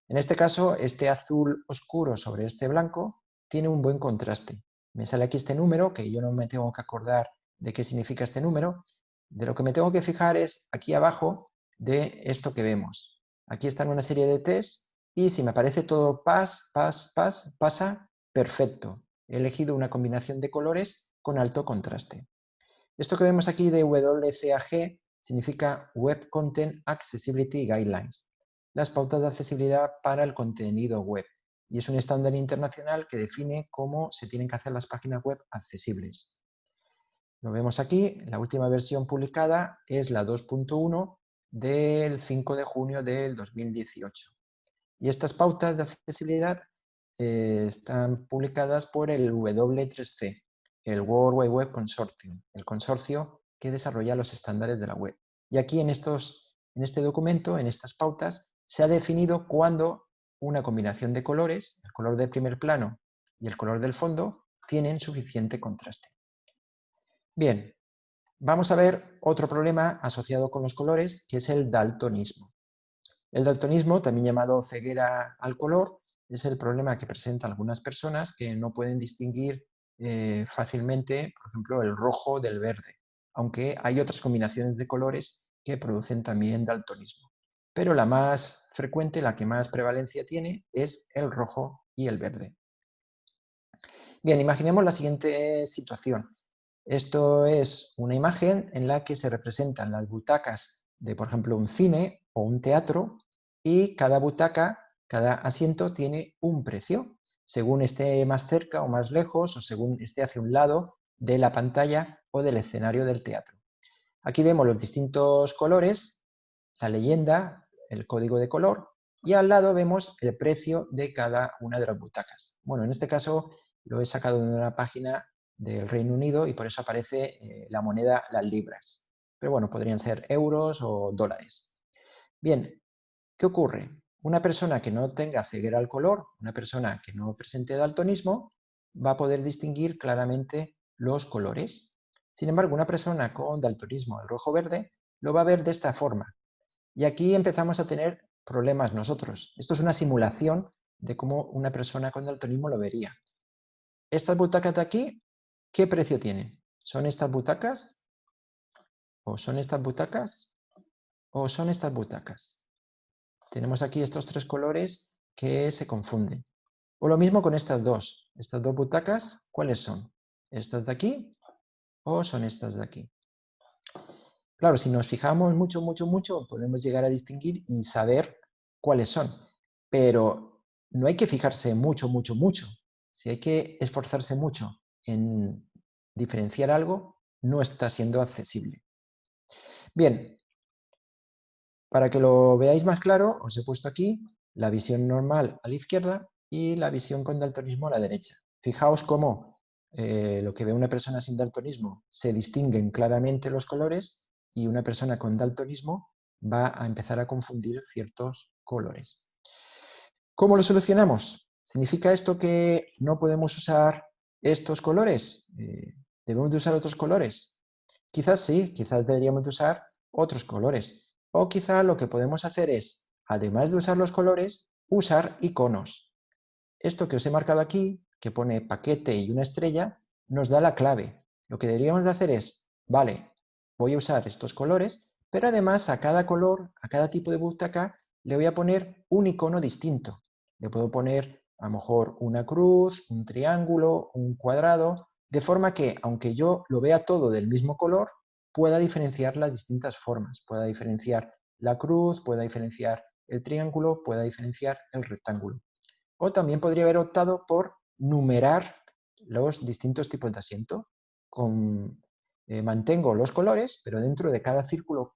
En este caso, este azul oscuro sobre este blanco tiene un buen contraste. Me sale aquí este número, que yo no me tengo que acordar de qué significa este número. De lo que me tengo que fijar es aquí abajo de esto que vemos. Aquí están una serie de tests y si me aparece todo pasa, perfecto. He elegido una combinación de colores con alto contraste. Esto que vemos aquí de WCAG significa Web Content Accessibility Guidelines, las pautas de accesibilidad para el contenido web. Y es un estándar internacional que define cómo se tienen que hacer las páginas web accesibles. Lo vemos aquí, la última versión publicada es la 2.1 del 5 de junio del 2018. Y estas pautas de accesibilidad están publicadas por el W3C, el World Wide Web Consortium, el consorcio que desarrolla los estándares de la web. Y aquí en este documento, en estas pautas, se ha definido cuándo una combinación de colores, el color del primer plano y el color del fondo, tienen suficiente contraste. Bien, vamos a ver otro problema asociado con los colores, que es el daltonismo. El daltonismo, también llamado ceguera al color, es el problema que presentan algunas personas que no pueden distinguir fácilmente, por ejemplo, el rojo del verde, aunque hay otras combinaciones de colores que producen también daltonismo. Pero la más frecuente, la que más prevalencia tiene, es el rojo y el verde. Bien, imaginemos la siguiente situación. Esto es una imagen en la que se representan las butacas de, por ejemplo, un cine o un teatro y cada butaca, cada asiento tiene un precio, según esté más cerca o más lejos o según esté hacia un lado de la pantalla o del escenario del teatro. Aquí vemos los distintos colores, la leyenda, el código de color y al lado vemos el precio de cada una de las butacas. Bueno, en este caso lo he sacado de una página del Reino Unido y por eso aparece la moneda, las libras. Pero bueno, podrían ser euros o dólares. Bien, ¿qué ocurre? Una persona que no tenga ceguera al color, una persona que no presente daltonismo, va a poder distinguir claramente los colores. Sin embargo, una persona con daltonismo, el rojo-verde, lo va a ver de esta forma. Y aquí empezamos a tener problemas nosotros. Esto es una simulación de cómo una persona con daltonismo lo vería. Estas butacas de aquí, ¿qué precio tienen? ¿Son estas butacas? ¿O son estas butacas? ¿O son estas butacas? Tenemos aquí estos tres colores que se confunden. O lo mismo con estas dos. Estas dos butacas, ¿cuáles son? ¿Estas de aquí o son estas de aquí? Claro, si nos fijamos mucho, podemos llegar a distinguir y saber cuáles son. Pero no hay que fijarse mucho. Si hay que esforzarse mucho en diferenciar algo, no está siendo accesible. Bien, para que lo veáis más claro, os he puesto aquí la visión normal a la izquierda y la visión con daltonismo a la derecha. Fijaos cómo lo que ve una persona sin daltonismo se distinguen claramente los colores y una persona con daltonismo va a empezar a confundir ciertos colores. ¿Cómo lo solucionamos? ¿Significa esto que no podemos usar estos colores? ¿Debemos de usar otros colores? Quizás sí, quizás deberíamos de usar otros colores. O quizá lo que podemos hacer es, además de usar los colores, usar iconos. Esto que os he marcado aquí, que pone paquete y una estrella, nos da la clave. Lo que deberíamos de hacer es, vale, voy a usar estos colores, Pero además a cada color, a cada tipo de butaca, le voy a poner un icono distinto. Le puedo poner a lo mejor una cruz, un triángulo, un cuadrado, de forma que, aunque yo lo vea todo del mismo color, pueda diferenciar las distintas formas, pueda diferenciar la cruz, pueda diferenciar el triángulo, pueda diferenciar el rectángulo. O también podría haber optado por numerar los distintos tipos de asiento. Mantengo los colores, pero dentro de cada círculo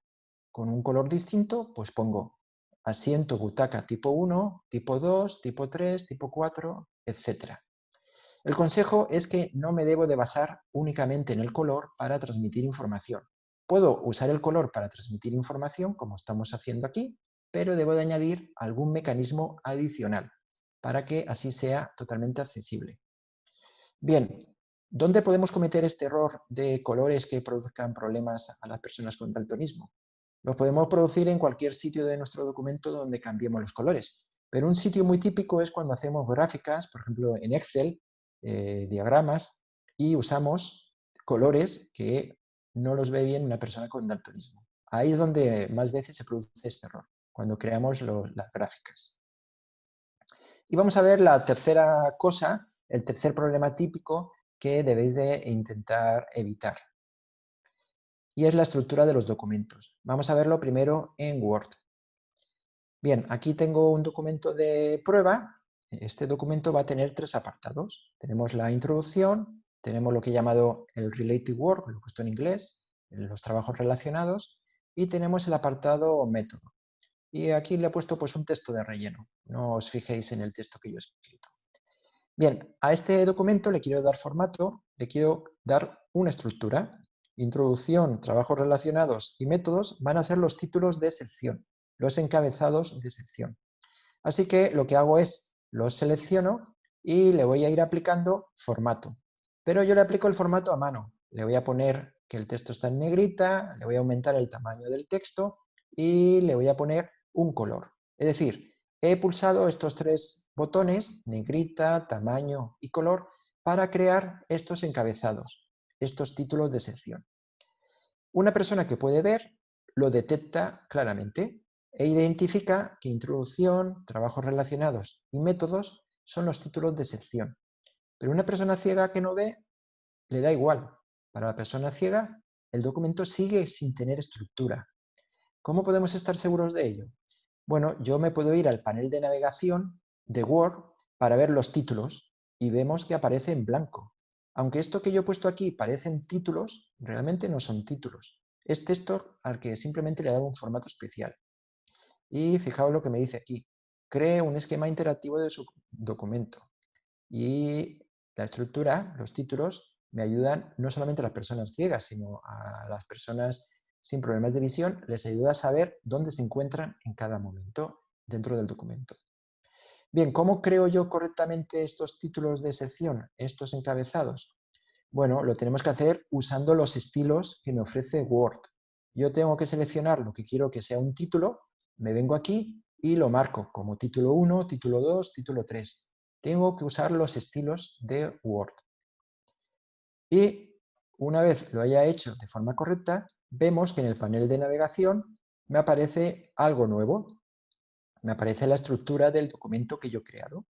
con un color distinto, pues pongo asiento butaca tipo 1, tipo 2, tipo 3, tipo 4, etc. El consejo es que no me debo de basar únicamente en el color para transmitir información. Puedo usar el color para transmitir información, como estamos haciendo aquí, pero debo de añadir algún mecanismo adicional para que así sea totalmente accesible. Bien, ¿dónde podemos cometer este error de colores que produzcan problemas a las personas con daltonismo? Lo podemos producir en cualquier sitio de nuestro documento donde cambiemos los colores, pero un sitio muy típico es cuando hacemos gráficas, por ejemplo en Excel, diagramas, y usamos colores que no los ve bien una persona con daltonismo. Ahí es donde más veces se produce este error, cuando creamos las gráficas. Y vamos a ver la tercera cosa, el tercer problema típico que debéis de intentar evitar. Y es la estructura de los documentos. Vamos a verlo primero en Word. Bien, aquí tengo un documento de prueba. Este documento va a tener tres apartados. Tenemos la introducción, tenemos lo que he llamado el Related Work, lo he puesto en inglés, los trabajos relacionados, y tenemos el apartado método. Y aquí le he puesto pues un texto de relleno. No os fijéis en el texto que yo he escrito. Bien, a este documento le quiero dar formato, le quiero dar una estructura. Introducción, trabajos relacionados y métodos van a ser los títulos de sección, los encabezados de sección. Así que lo que hago es, los selecciono y le voy a ir aplicando formato. Pero yo le aplico el formato a mano. Le voy a poner que el texto está en negrita, le voy a aumentar el tamaño del texto y le voy a poner un color. Es decir, he pulsado estos tres botones, negrita, tamaño y color, para crear estos encabezados, estos títulos de sección. Una persona que puede ver lo detecta claramente e identifica que introducción, trabajos relacionados y métodos son los títulos de sección. Pero una persona ciega que no ve, le da igual. Para la persona ciega, el documento sigue sin tener estructura. ¿Cómo podemos estar seguros de ello? Bueno, yo me puedo ir al panel de navegación de Word para ver los títulos y vemos que aparece en blanco. Aunque esto que yo he puesto aquí parecen títulos, realmente no son títulos. Es texto al que simplemente le he dado un formato especial. Y fijaos lo que me dice aquí. Cree un esquema interactivo de su documento. Y la estructura, los títulos, me ayudan no solamente a las personas ciegas, sino a las personas sin problemas de visión, les ayuda a saber dónde se encuentran en cada momento dentro del documento. Bien, ¿cómo creo yo correctamente estos títulos de sección, estos encabezados? Bueno, lo tenemos que hacer usando los estilos que me ofrece Word. Yo tengo que seleccionar lo que quiero que sea un título, me vengo aquí y lo marco como título 1, título 2, título 3. Tengo que usar los estilos de Word. Y una vez lo haya hecho de forma correcta, vemos que en el panel de navegación me aparece algo nuevo. Me aparece la estructura del documento que yo he creado.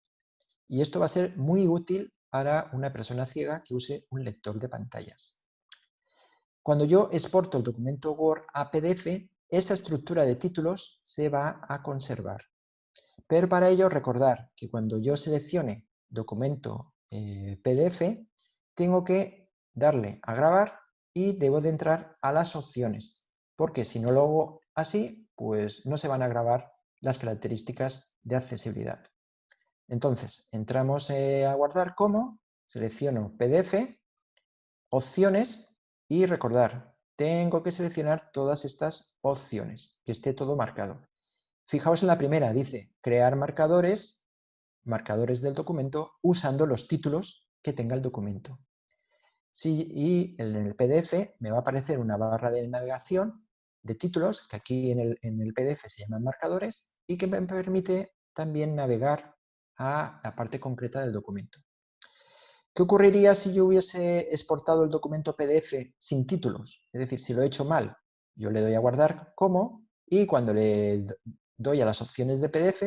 Y esto va a ser muy útil para una persona ciega que use un lector de pantallas. Cuando yo exporto el documento Word a PDF, esa estructura de títulos se va a conservar. Pero para ello recordar que cuando yo seleccione documento PDF, tengo que darle a grabar y debo de entrar a las opciones, porque si no lo hago así, pues no se van a grabar las características de accesibilidad. Entonces, entramos a guardar como, selecciono PDF, opciones y recordar, tengo que seleccionar todas estas opciones, que esté todo marcado. Fijaos en la primera, dice crear marcadores, marcadores del documento, usando los títulos que tenga el documento. Y en el PDF me va a aparecer una barra de navegación de títulos, que aquí en el PDF se llaman marcadores, y que me permite también navegar a la parte concreta del documento. ¿Qué ocurriría si yo hubiese exportado el documento PDF sin títulos? Es decir, si lo he hecho mal. Yo le doy a guardar como y cuando le doy a las opciones de PDF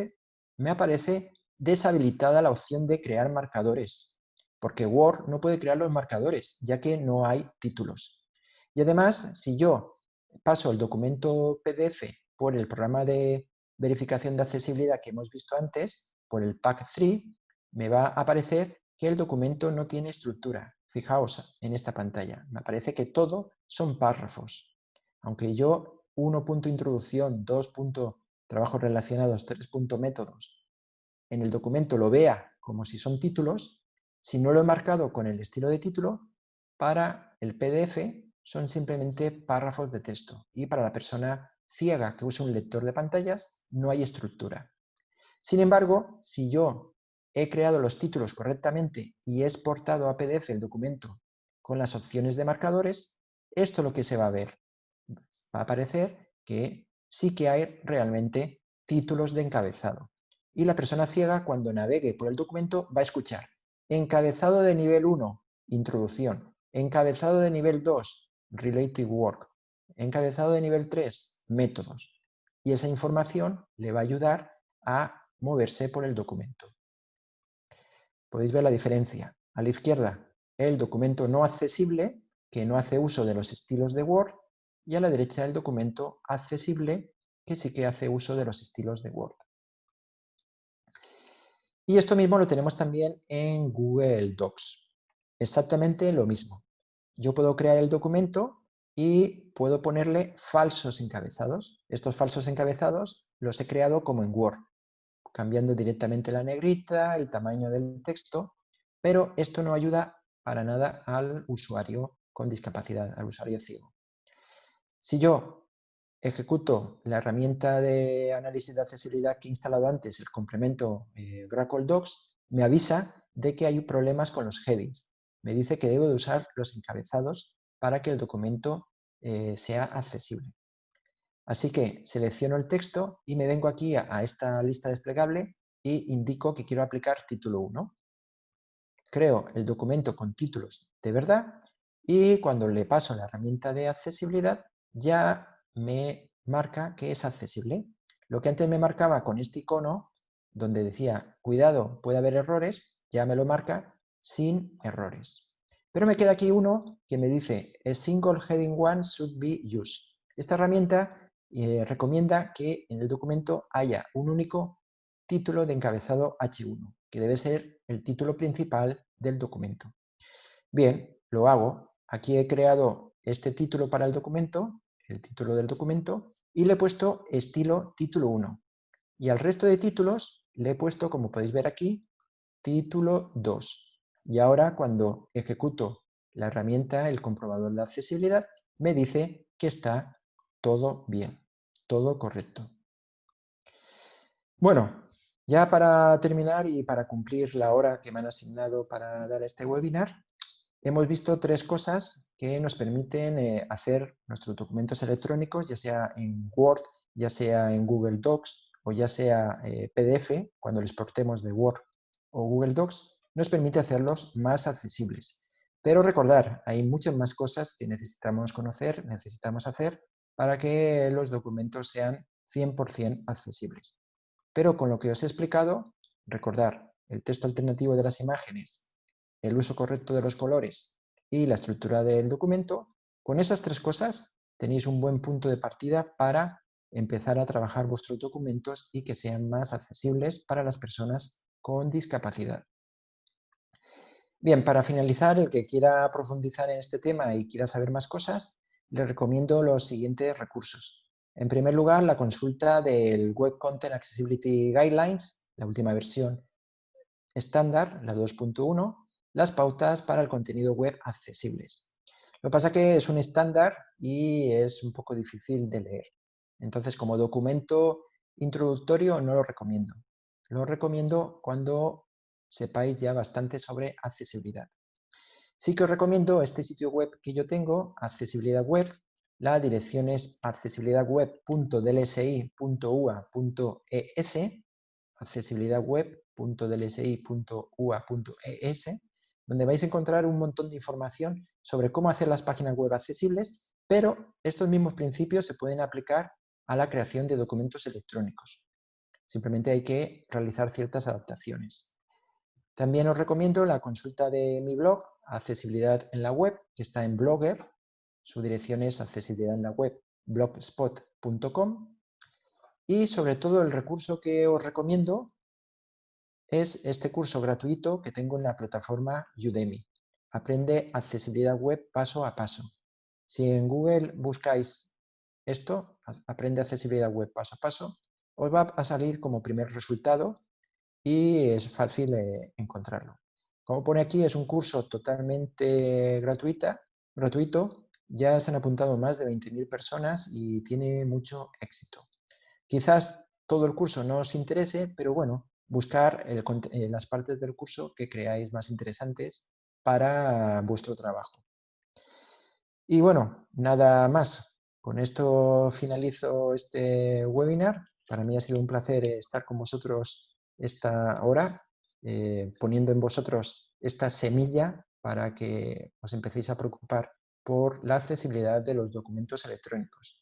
me aparece deshabilitada la opción de crear marcadores, porque Word no puede crear los marcadores, ya que no hay títulos. Y además, si yo paso el documento PDF por el programa de verificación de accesibilidad que hemos visto antes, por el Pack 3, me va a aparecer que el documento no tiene estructura. Fijaos en esta pantalla, me aparece que todo son párrafos. Aunque yo 1. Introducción, 2. Trabajos relacionados, 3. Métodos, en el documento lo vea como si son títulos, si no lo he marcado con el estilo de título, para el PDF son simplemente párrafos de texto y para la persona ciega que use un lector de pantallas no hay estructura. Sin embargo, si yo he creado los títulos correctamente y he exportado a PDF el documento con las opciones de marcadores, esto es lo que se va a ver. Va a aparecer que sí que hay realmente títulos de encabezado. Y la persona ciega, cuando navegue por el documento, va a escuchar encabezado de nivel 1, introducción, encabezado de nivel 2, related work, encabezado de nivel 3, métodos. Y esa información le va a ayudar a moverse por el documento. Podéis ver la diferencia. A la izquierda, el documento no accesible, que no hace uso de los estilos de Word, y a la derecha el documento accesible, que sí que hace uso de los estilos de Word. Y esto mismo lo tenemos también en Google Docs. Exactamente lo mismo. Yo puedo crear el documento y puedo ponerle falsos encabezados. Estos falsos encabezados los he creado como en Word, cambiando directamente la negrita, el tamaño del texto, pero esto no ayuda para nada al usuario con discapacidad, al usuario ciego. Si yo ejecuto la herramienta de análisis de accesibilidad que he instalado antes, el complemento Grackle Docs, me avisa de que hay problemas con los headings. Me dice que debo de usar los encabezados para que el documento sea accesible. Así que selecciono el texto y me vengo aquí a esta lista desplegable y indico que quiero aplicar título 1. Creo el documento con títulos de verdad y cuando le paso la herramienta de accesibilidad ya me marca que es accesible. Lo que antes me marcaba con este icono donde decía cuidado, puede haber errores, ya me lo marca sin errores. Pero me queda aquí uno que me dice a single heading 1 should be used. Esta herramienta recomienda que en el documento haya un único título de encabezado H1, que debe ser el título principal del documento. Bien, lo hago. Aquí he creado este título para el documento, el título del documento, y le he puesto estilo título 1. Y al resto de títulos le he puesto, como podéis ver aquí, título 2. Y ahora cuando ejecuto la herramienta, el comprobador de accesibilidad, me dice que está todo bien, todo correcto. Bueno, ya para terminar y para cumplir la hora que me han asignado para dar este webinar, hemos visto 3 cosas que nos permiten hacer nuestros documentos electrónicos, ya sea en Word, ya sea en Google Docs o ya sea PDF, cuando lo exportemos de Word o Google Docs, nos permite hacerlos más accesibles. Pero recordar, hay muchas más cosas que necesitamos conocer, necesitamos hacer para que los documentos sean 100% accesibles. Pero con lo que os he explicado, recordar el texto alternativo de las imágenes, el uso correcto de los colores y la estructura del documento, con esas 3 cosas tenéis un buen punto de partida para empezar a trabajar vuestros documentos y que sean más accesibles para las personas con discapacidad. Bien, para finalizar, el que quiera profundizar en este tema y quiera saber más cosas, les recomiendo los siguientes recursos. En primer lugar, la consulta del Web Content Accessibility Guidelines, la última versión estándar, la 2.1, las pautas para el contenido web accesibles. Lo que pasa es que es un estándar y es un poco difícil de leer. Entonces, como documento introductorio no lo recomiendo. Lo recomiendo cuando sepáis ya bastante sobre accesibilidad. Sí que os recomiendo este sitio web que yo tengo, Accesibilidad Web. La dirección es accesibilidadweb.dlsi.ua.es, accesibilidadweb.dlsi.ua.es, donde vais a encontrar un montón de información sobre cómo hacer las páginas web accesibles, pero estos mismos principios se pueden aplicar a la creación de documentos electrónicos. Simplemente hay que realizar ciertas adaptaciones. También os recomiendo la consulta de mi blog, Accesibilidad en la Web, que está en Blogger. Su dirección es accesibilidad en la web, blogspot.com. Y sobre todo el recurso que os recomiendo es este curso gratuito que tengo en la plataforma Udemy. Aprende accesibilidad web paso a paso. Si en Google buscáis esto, aprende accesibilidad web paso a paso, os va a salir como primer resultado y es fácil encontrarlo. Como pone aquí, es un curso totalmente gratuito. Ya se han apuntado más de 20.000 personas y tiene mucho éxito. Quizás todo el curso no os interese, pero bueno, buscar las partes del curso que creáis más interesantes para vuestro trabajo. Y bueno, nada más. Con esto finalizo este webinar. Para mí ha sido un placer estar con vosotros esta hora, poniendo en vosotros esta semilla para que os empecéis a preocupar por la accesibilidad de los documentos electrónicos.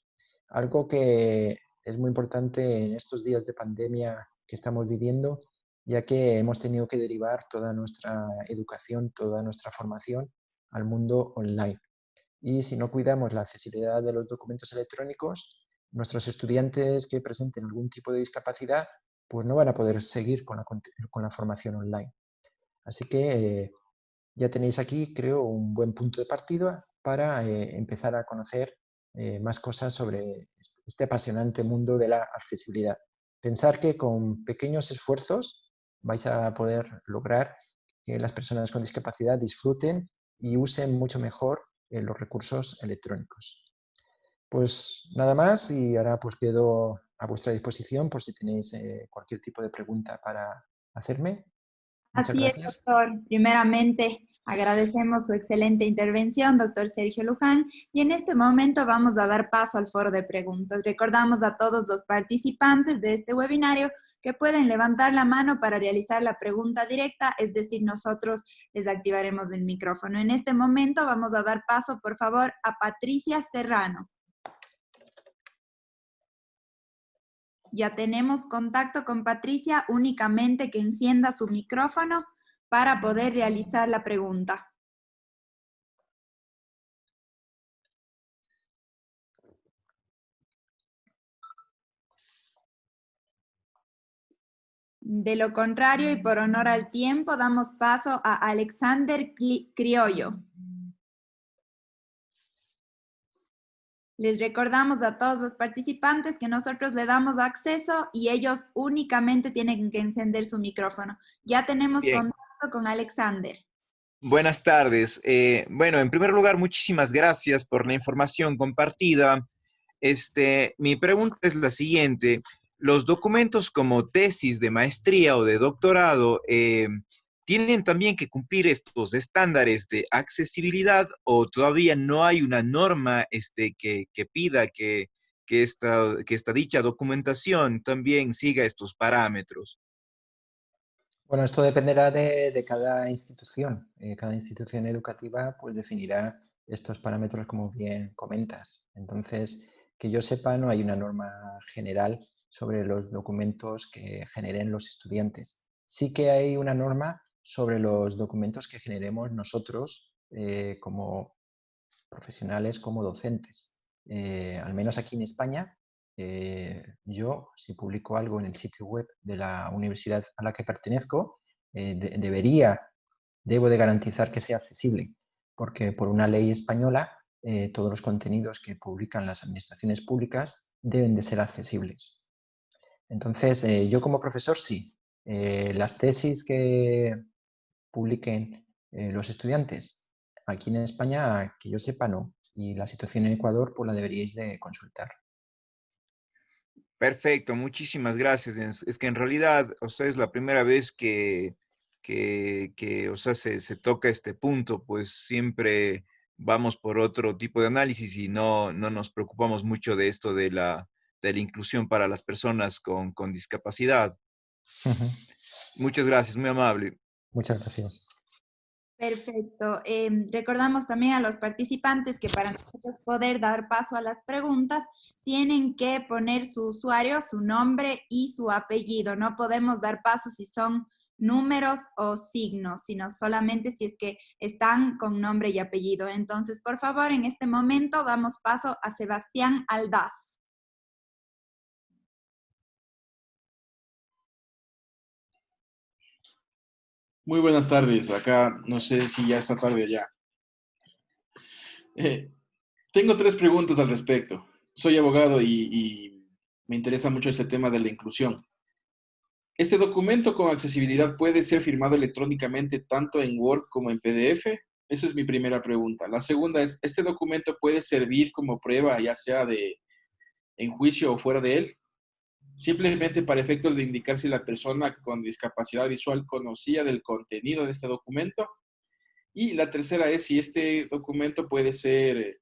Algo que es muy importante en estos días de pandemia que estamos viviendo, ya que hemos tenido que derivar toda nuestra educación, toda nuestra formación al mundo online. Y si no cuidamos la accesibilidad de los documentos electrónicos, nuestros estudiantes que presenten algún tipo de discapacidad, pues no van a poder seguir con la formación online. Así que ya tenéis aquí, creo, un buen punto de partida para empezar a conocer más cosas sobre este apasionante mundo de la accesibilidad. Pensar que con pequeños esfuerzos vais a poder lograr que las personas con discapacidad disfruten y usen mucho mejor los recursos electrónicos. Pues nada más y ahora pues quedo a vuestra disposición por si tenéis cualquier tipo de pregunta para hacerme. Muchas Así es, gracias. doctor. Primeramente, agradecemos su excelente intervención, doctor Sergio Luján, y en este momento vamos a dar paso al foro de preguntas. Recordamos a todos los participantes de este webinario que pueden levantar la mano para realizar la pregunta directa, es decir, nosotros les activaremos el micrófono. En este momento vamos a dar paso, por favor, a Patricia Serrano. Ya tenemos contacto con Patricia, únicamente que encienda su micrófono para poder realizar la pregunta. De lo contrario, y por honor al tiempo, damos paso a Alexander Criollo. Les recordamos a todos los participantes que nosotros le damos acceso y ellos únicamente tienen que encender su micrófono. Ya tenemos contacto con Alexander. Buenas tardes. Bueno, en primer lugar, muchísimas gracias por la información compartida. Mi pregunta es la siguiente. ¿Los documentos como tesis de maestría o de doctorado tienen también que cumplir estos estándares de accesibilidad o todavía no hay una norma que pida que esta dicha documentación también siga estos parámetros? Bueno, esto dependerá de cada institución. Cada institución educativa pues definirá estos parámetros como bien comentas. Entonces, que yo sepa, no hay una norma general sobre los documentos que generen los estudiantes. Sí que hay una norma sobre los documentos que generemos nosotros como profesionales, como docentes. Al menos aquí en España, yo, si publico algo en el sitio web de la universidad a la que pertenezco, debo de garantizar que sea accesible, porque por una ley española, todos los contenidos que publican las administraciones públicas deben de ser accesibles. Entonces, yo como profesor sí. Las tesis que publiquen los estudiantes, aquí en España, que yo sepa, no. Y la situación en Ecuador, pues la deberíais de consultar. Perfecto, muchísimas gracias. Es que en realidad, o sea, es la primera vez o sea, se toca este punto, pues siempre vamos por otro tipo de análisis y no nos preocupamos mucho de esto de la inclusión para las personas con discapacidad. Muchas gracias, muy amable. Muchas gracias. Perfecto. Recordamos también a los participantes que para nosotros poder dar paso a las preguntas, tienen que poner su usuario, su nombre y su apellido. No podemos dar paso si son números o signos, sino solamente si es que están con nombre y apellido. Entonces, por favor, en este momento damos paso a Sebastián Aldaz. Muy buenas tardes. Acá no sé si ya está tarde ya. Tengo 3 preguntas al respecto. Soy abogado y me interesa mucho este tema de la inclusión. ¿Este documento con accesibilidad puede ser firmado electrónicamente tanto en Word como en PDF? Esa es mi primera pregunta. La segunda es, ¿este documento puede servir como prueba, ya sea en juicio o fuera de él? Simplemente para efectos de indicar si la persona con discapacidad visual conocía del contenido de este documento. Y la tercera es si este documento puede ser,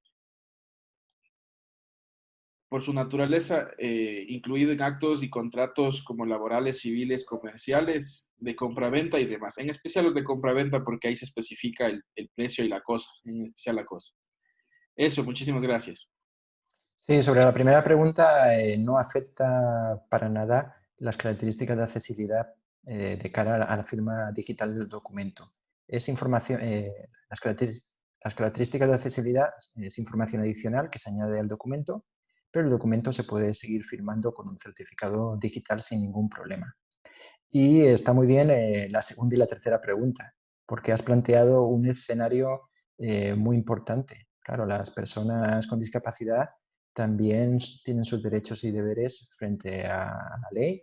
por su naturaleza, incluido en actos y contratos como laborales, civiles, comerciales, de compraventa y demás. En especial los de compraventa porque ahí se especifica el precio y la cosa, en especial la cosa. Eso, muchísimas gracias. Sí, sobre la primera pregunta, no afecta para nada las características de accesibilidad de cara a la firma digital del documento. Es información, las características de accesibilidad es información adicional que se añade al documento, pero el documento se puede seguir firmando con un certificado digital sin ningún problema. Y está muy bien la segunda y la tercera pregunta, porque has planteado un escenario muy importante. Claro, las personas con discapacidad también tienen sus derechos y deberes frente a la ley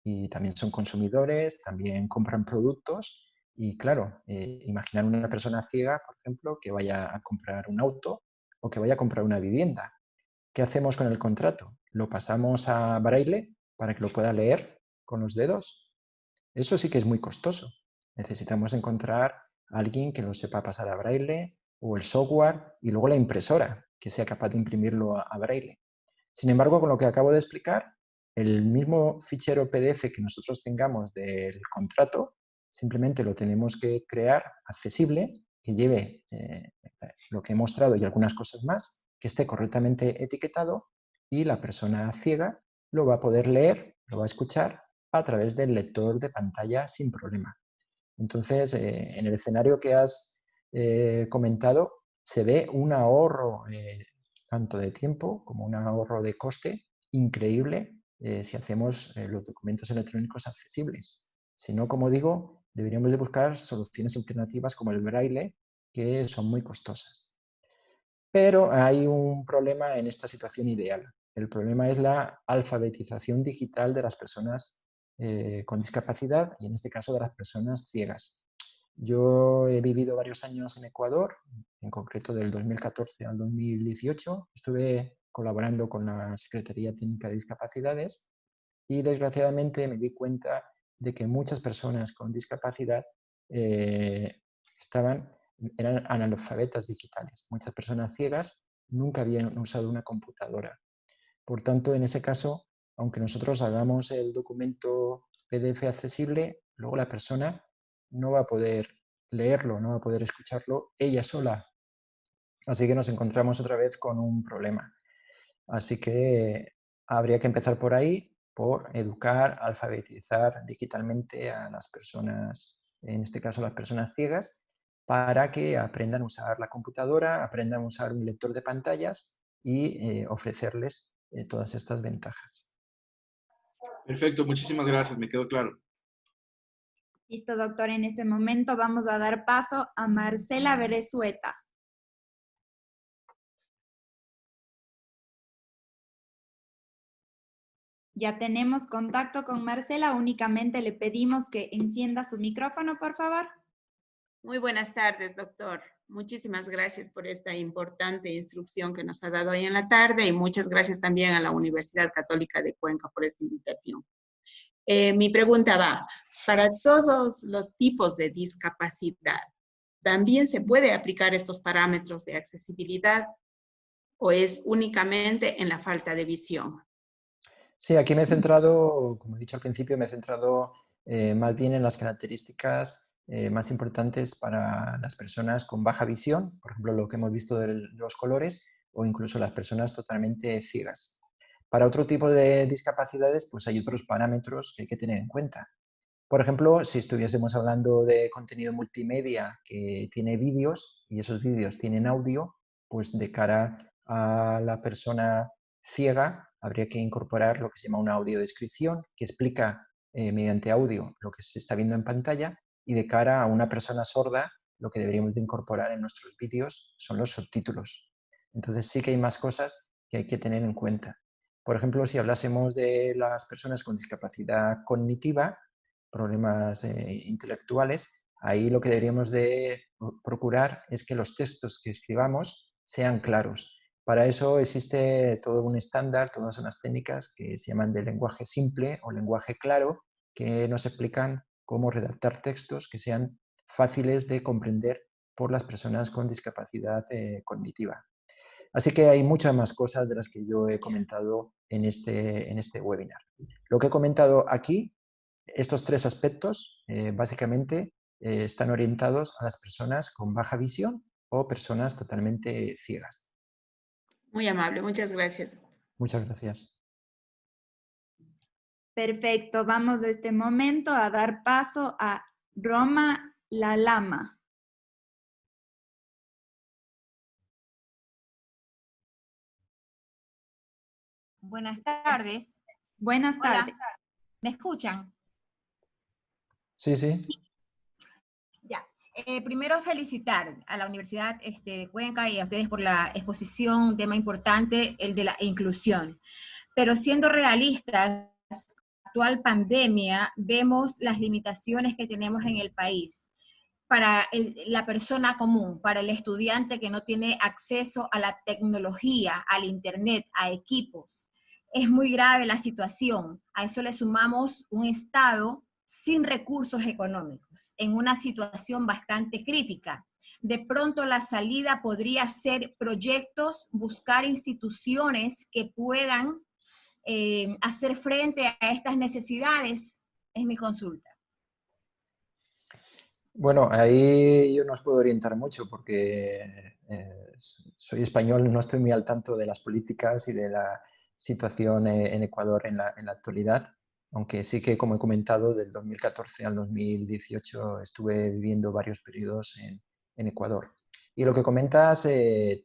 y también son consumidores, también compran productos y claro, imaginar una persona ciega, por ejemplo, que vaya a comprar un auto o que vaya a comprar una vivienda. ¿Qué hacemos con el contrato? ¿Lo pasamos a braille para que lo pueda leer con los dedos? Eso sí que es muy costoso. Necesitamos encontrar a alguien que lo sepa pasar a braille o el software y luego la impresora que sea capaz de imprimirlo a braille. Sin embargo, con lo que acabo de explicar, el mismo fichero PDF que nosotros tengamos del contrato, simplemente lo tenemos que crear accesible, que lleve lo que he mostrado y algunas cosas más, que esté correctamente etiquetado y la persona ciega lo va a poder leer, lo va a escuchar a través del lector de pantalla sin problema. Entonces, en el escenario que has comentado, se ve un ahorro tanto de tiempo como un ahorro de coste increíble si hacemos los documentos electrónicos accesibles. Si no, como digo, deberíamos de buscar soluciones alternativas como el braille, que son muy costosas. Pero hay un problema en esta situación ideal. El problema es la alfabetización digital de las personas con discapacidad y en este caso de las personas ciegas. Yo he vivido varios años en Ecuador, en concreto del 2014 al 2018. Estuve colaborando con la Secretaría Técnica de Discapacidades y desgraciadamente me di cuenta de que muchas personas con discapacidad eran analfabetas digitales. Muchas personas ciegas nunca habían usado una computadora. Por tanto, en ese caso, aunque nosotros hagamos el documento PDF accesible, luego la persona no va a poder leerlo, no va a poder escucharlo ella sola. Así que nos encontramos otra vez con un problema. Así que habría que empezar por ahí, por educar, alfabetizar digitalmente a las personas, en este caso las personas ciegas, para que aprendan a usar la computadora, aprendan a usar un lector de pantallas y ofrecerles todas estas ventajas. Perfecto, muchísimas gracias, me quedó claro. Listo, doctor. En este momento vamos a dar paso a Marcela Berezueta. Ya tenemos contacto con Marcela, únicamente le pedimos que encienda su micrófono, por favor. Muy buenas tardes, doctor. Muchísimas gracias por esta importante instrucción que nos ha dado hoy en la tarde y muchas gracias también a la Universidad Católica de Cuenca por esta invitación. Mi pregunta va, para todos los tipos de discapacidad, ¿también se puede aplicar estos parámetros de accesibilidad o es únicamente en la falta de visión? Sí, aquí me he centrado, como he dicho al principio, me he centrado más bien en las características más importantes para las personas con baja visión, por ejemplo, lo que hemos visto de los colores, o incluso las personas totalmente ciegas. Para otro tipo de discapacidades, pues hay otros parámetros que hay que tener en cuenta. Por ejemplo, si estuviésemos hablando de contenido multimedia que tiene vídeos y esos vídeos tienen audio, pues de cara a la persona ciega habría que incorporar lo que se llama una audiodescripción, que explica mediante audio lo que se está viendo en pantalla, y de cara a una persona sorda lo que deberíamos de incorporar en nuestros vídeos son los subtítulos. Entonces sí que hay más cosas que hay que tener en cuenta. Por ejemplo, si hablásemos de las personas con discapacidad cognitiva, problemas intelectuales, ahí lo que deberíamos de procurar es que los textos que escribamos sean claros. Para eso existe todo un estándar, todas unas técnicas que se llaman de lenguaje simple o lenguaje claro, que nos explican cómo redactar textos que sean fáciles de comprender por las personas con discapacidad cognitiva. Así que hay muchas más cosas de las que yo he comentado en este webinar. Lo que he comentado aquí, estos tres aspectos, básicamente están orientados a las personas con baja visión o personas totalmente ciegas. Muy amable, muchas gracias. Muchas gracias. Perfecto, vamos de este momento a dar paso a Roma Lalama. Buenas tardes. Buenas tardes. Hola, ¿me escuchan? Sí, sí. Ya. Primero felicitar a la Universidad de Cuenca y a ustedes por la exposición, un tema importante, el de la inclusión. Pero siendo realistas, actual pandemia, vemos las limitaciones que tenemos en el país para la persona común, para el estudiante que no tiene acceso a la tecnología, al internet, a equipos. Es muy grave la situación. A eso le sumamos un Estado sin recursos económicos, en una situación bastante crítica. De pronto la salida podría ser proyectos, buscar instituciones que puedan hacer frente a estas necesidades. Es mi consulta. Bueno, ahí yo no os puedo orientar mucho porque soy español, no estoy muy al tanto de las políticas y de la situación en Ecuador en la actualidad, aunque sí que, como he comentado, del 2014 al 2018 estuve viviendo varios periodos en Ecuador. Y lo que comentas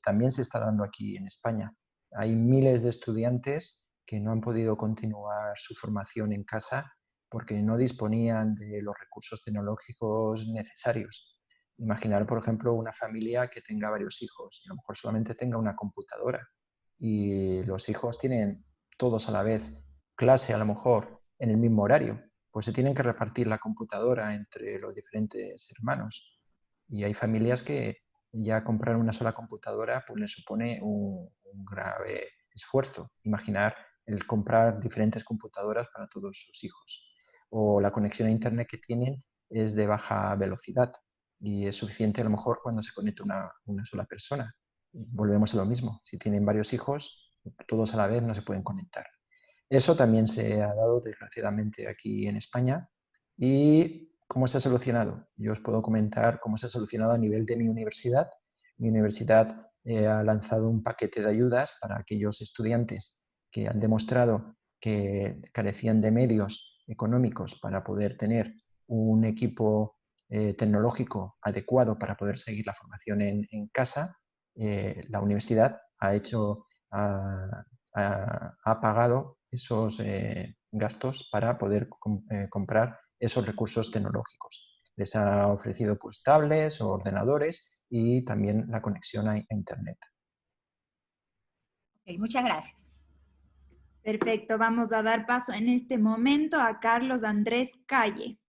también se está dando aquí en España. Hay miles de estudiantes que no han podido continuar su formación en casa porque no disponían de los recursos tecnológicos necesarios. Imaginar, por ejemplo, una familia que tenga varios hijos y a lo mejor solamente tenga una computadora y los hijos tienen todos a la vez clase, a lo mejor en el mismo horario, pues se tienen que repartir la computadora entre los diferentes hermanos. Y hay familias que ya comprar una sola computadora pues les supone un grave esfuerzo. Imaginar el comprar diferentes computadoras para todos sus hijos. O la conexión a internet que tienen es de baja velocidad y es suficiente a lo mejor cuando se conecta una sola persona. Volvemos a lo mismo, si tienen varios hijos, todos a la vez no se pueden conectar. Eso también se ha dado desgraciadamente aquí en España. ¿Y cómo se ha solucionado? Yo os puedo comentar cómo se ha solucionado a nivel de mi universidad. Mi universidad ha lanzado un paquete de ayudas para aquellos estudiantes que han demostrado que carecían de medios económicos para poder tener un equipo tecnológico adecuado para poder seguir la formación en casa. La universidad ha pagado esos gastos para poder comprar esos recursos tecnológicos. Les ha ofrecido pues, tablets o ordenadores y también la conexión a Internet. Okay, muchas gracias. Perfecto, vamos a dar paso en este momento a Carlos Andrés Calle.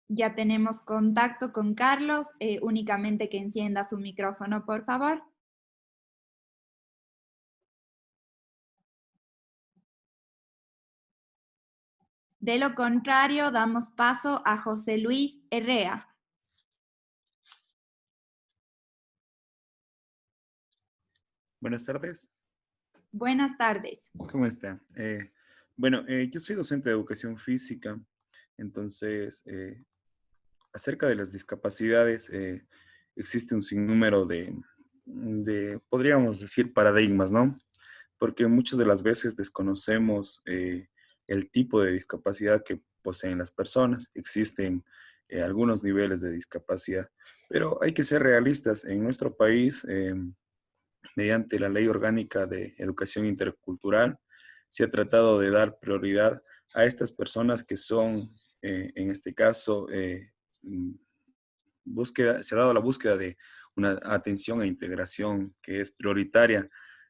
Ya tenemos contacto con Carlos, únicamente que encienda su micrófono, por favor. De lo contrario, damos paso a José Luis Herrera. Buenas tardes. Buenas tardes. ¿Cómo está? Bueno, yo soy docente de educación física, entonces, acerca de las discapacidades, existe un sinnúmero podríamos decir, paradigmas, ¿no? Porque muchas de las veces desconocemos el tipo de discapacidad que poseen las personas. Existen algunos niveles de discapacidad, pero hay que ser realistas. En nuestro país, mediante la Ley Orgánica de Educación Intercultural, se ha tratado de dar prioridad a estas personas que son, en este caso, se ha dado la búsqueda de una atención e integración que es prioritaria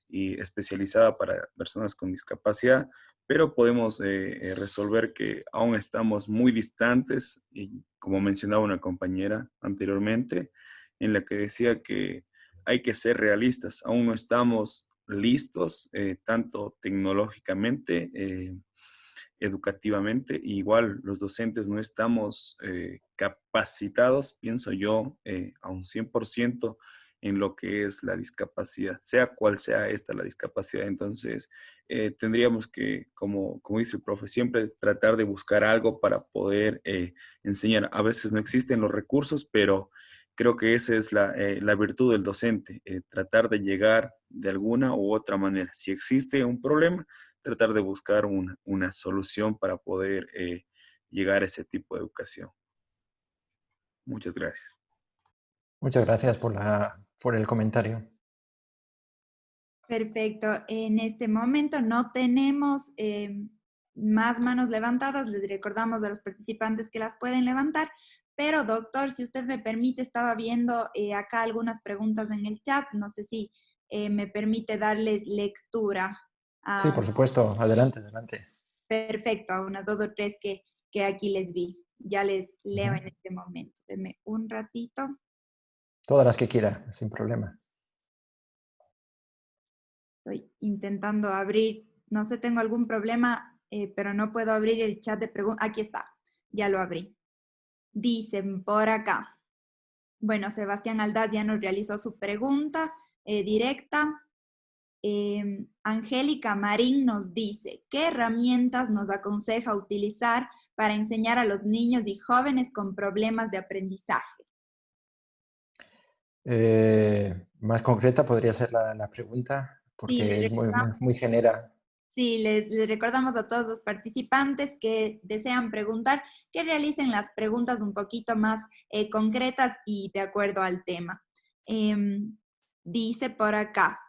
y especializada para personas con discapacidad, pero podemos resolver que aún estamos muy distantes y como mencionaba una compañera anteriormente, en la que decía que hay que ser realistas, aún no estamos listos tanto tecnológicamente, educativamente, igual los docentes no estamos capacitados, pienso yo, a un 100% en lo que es la discapacidad, sea cual sea esta la discapacidad. Entonces, tendríamos que, como dice el profe, siempre tratar de buscar algo para poder enseñar. A veces no existen los recursos, pero creo que esa es la virtud del docente, tratar de llegar de alguna u otra manera. Si existe un problema, tratar de buscar una solución para poder llegar a ese tipo de educación. Muchas gracias. Muchas gracias por el comentario. Perfecto. En este momento no tenemos más manos levantadas. Les recordamos a los participantes que las pueden levantar. Pero, doctor, si usted me permite, estaba viendo acá algunas preguntas en el chat. No sé si me permite darles lectura. Sí, por supuesto. Adelante, adelante. Perfecto. A unas 2 o 3 que aquí les vi. Ya les leo en este momento. Denme un ratito. Todas las que quiera, sin problema. Estoy intentando abrir, no sé, tengo algún problema, pero no puedo abrir el chat de preguntas. Aquí está, ya lo abrí. Dicen por acá. Bueno, Sebastián Aldaz ya nos realizó su pregunta directa. Angélica Marín nos dice, ¿qué herramientas nos aconseja utilizar para enseñar a los niños y jóvenes con problemas de aprendizaje? Más concreta podría ser la pregunta, porque Sí, es muy general. Sí, les recordamos a todos los participantes que desean preguntar que realicen las preguntas un poquito más concretas y de acuerdo al tema. Dice por acá,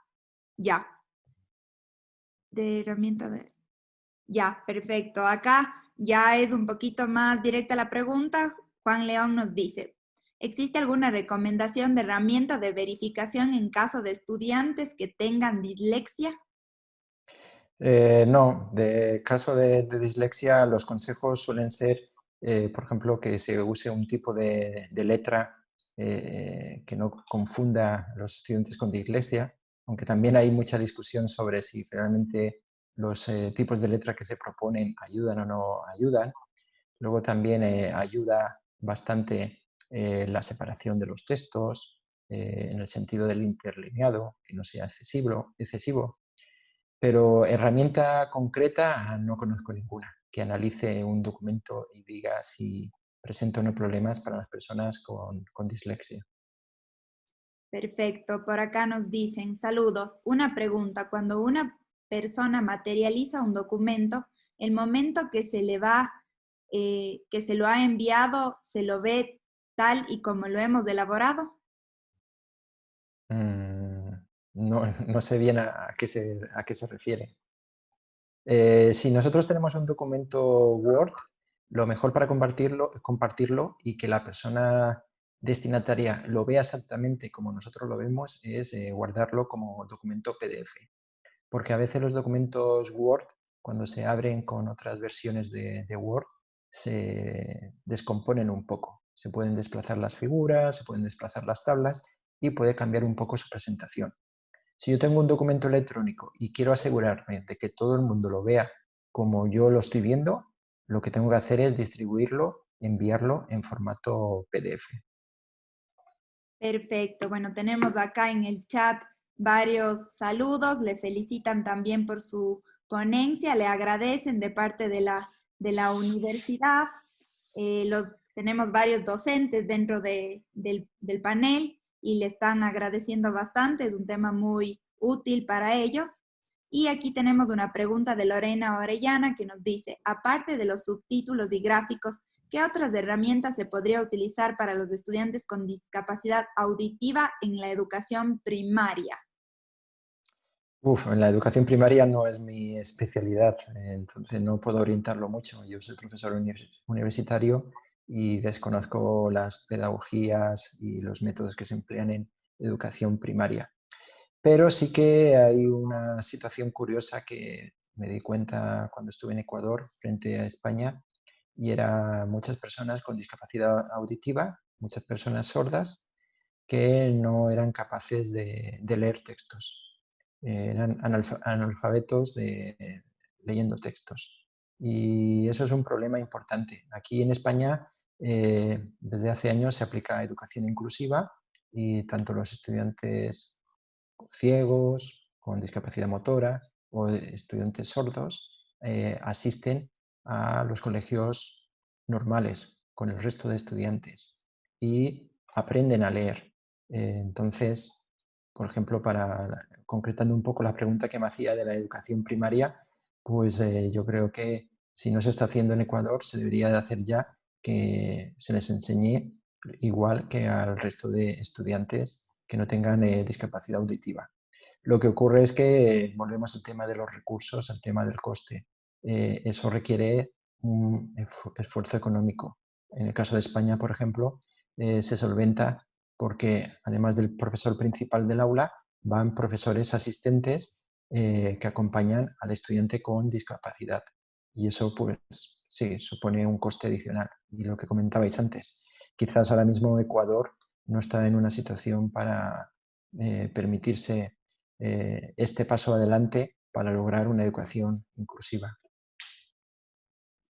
ya, de herramienta de... Ya, perfecto. Acá ya es un poquito más directa la pregunta. Juan León nos dice, ¿existe alguna recomendación de herramienta de verificación en caso de estudiantes que tengan dislexia? No, de caso de dislexia, los consejos suelen ser, por ejemplo, que se use un tipo de letra que no confunda a los estudiantes con dislexia, aunque también hay mucha discusión sobre si realmente los tipos de letra que se proponen ayudan o no ayudan. Luego también ayuda bastante la separación de los textos, en el sentido del interlineado, que no sea excesivo. Pero herramienta concreta no conozco ninguna que analice un documento y diga si presenta o no problemas para las personas con dislexia. Perfecto, por acá nos dicen, saludos, una pregunta, cuando una persona materializa un documento, el momento que se le va, que se lo ha enviado, se lo ve tal y como lo hemos elaborado. No sé bien a qué se refiere. Si nosotros tenemos un documento Word, lo mejor para compartirlo y que la persona destinataria lo vea exactamente como nosotros lo vemos es guardarlo como documento PDF. Porque a veces los documentos Word, cuando se abren con otras versiones de Word, se descomponen un poco. Se pueden desplazar las figuras, se pueden desplazar las tablas y puede cambiar un poco su presentación. Si yo tengo un documento electrónico y quiero asegurarme de que todo el mundo lo vea como yo lo estoy viendo, lo que tengo que hacer es distribuirlo, enviarlo en formato PDF. Perfecto, bueno, tenemos acá en el chat varios saludos, le felicitan también por su ponencia, le agradecen de parte de la universidad. Tenemos varios docentes dentro del panel y le están agradeciendo bastante, es un tema muy útil para ellos. Y aquí tenemos una pregunta de Lorena Orellana que nos dice, aparte de los subtítulos y gráficos, ¿qué otras herramientas se podría utilizar para los estudiantes con discapacidad auditiva en la educación primaria? En la educación primaria no es mi especialidad, entonces no puedo orientarlo mucho. Yo soy profesor universitario y desconozco las pedagogías y los métodos que se emplean en educación primaria. Pero sí que hay una situación curiosa que me di cuenta cuando estuve en Ecuador frente a España, y era muchas personas con discapacidad auditiva, muchas personas sordas, que no eran capaces de leer textos. Eran analfabetos leyendo textos. Y eso es un problema importante. Aquí en España, desde hace años se aplica educación inclusiva y tanto los estudiantes ciegos, con discapacidad motora o estudiantes sordos asisten a los colegios normales con el resto de estudiantes y aprenden a leer. Entonces, por ejemplo, concretando un poco la pregunta que me hacía de la educación primaria, pues yo creo que si no se está haciendo en Ecuador, se debería de hacer ya, que se les enseñe igual que al resto de estudiantes que no tengan discapacidad auditiva. Lo que ocurre es que volvemos al tema de los recursos, al tema del coste. Eso requiere un esfuerzo económico. En el caso de España, por ejemplo, se solventa porque además del profesor principal del aula, van profesores asistentes que acompañan al estudiante con discapacidad. Y eso, pues, sí, supone un coste adicional. Y lo que comentabais antes, quizás ahora mismo Ecuador no está en una situación para permitirse este paso adelante para lograr una educación inclusiva.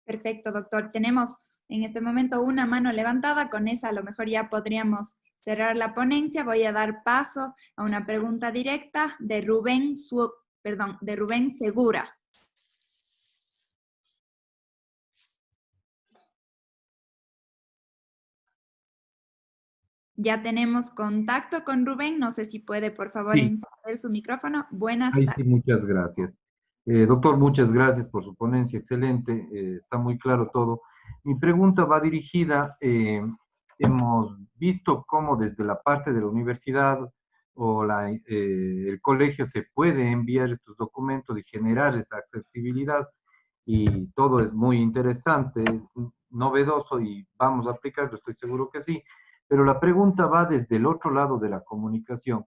Perfecto, doctor. Tenemos en este momento una mano levantada. Con esa a lo mejor ya podríamos cerrar la ponencia. Voy a dar paso a una pregunta directa de Rubén Segura. Ya tenemos contacto con Rubén. No sé si puede, por favor, encender su micrófono. Buenas tardes. Sí, muchas gracias. Doctor, muchas gracias por su ponencia, excelente, está muy claro todo. Mi pregunta va dirigida, hemos visto cómo desde la parte de la universidad o el colegio se puede enviar estos documentos y generar esa accesibilidad, y todo es muy interesante, novedoso, y vamos a aplicarlo, estoy seguro que sí, pero la pregunta va desde el otro lado de la comunicación.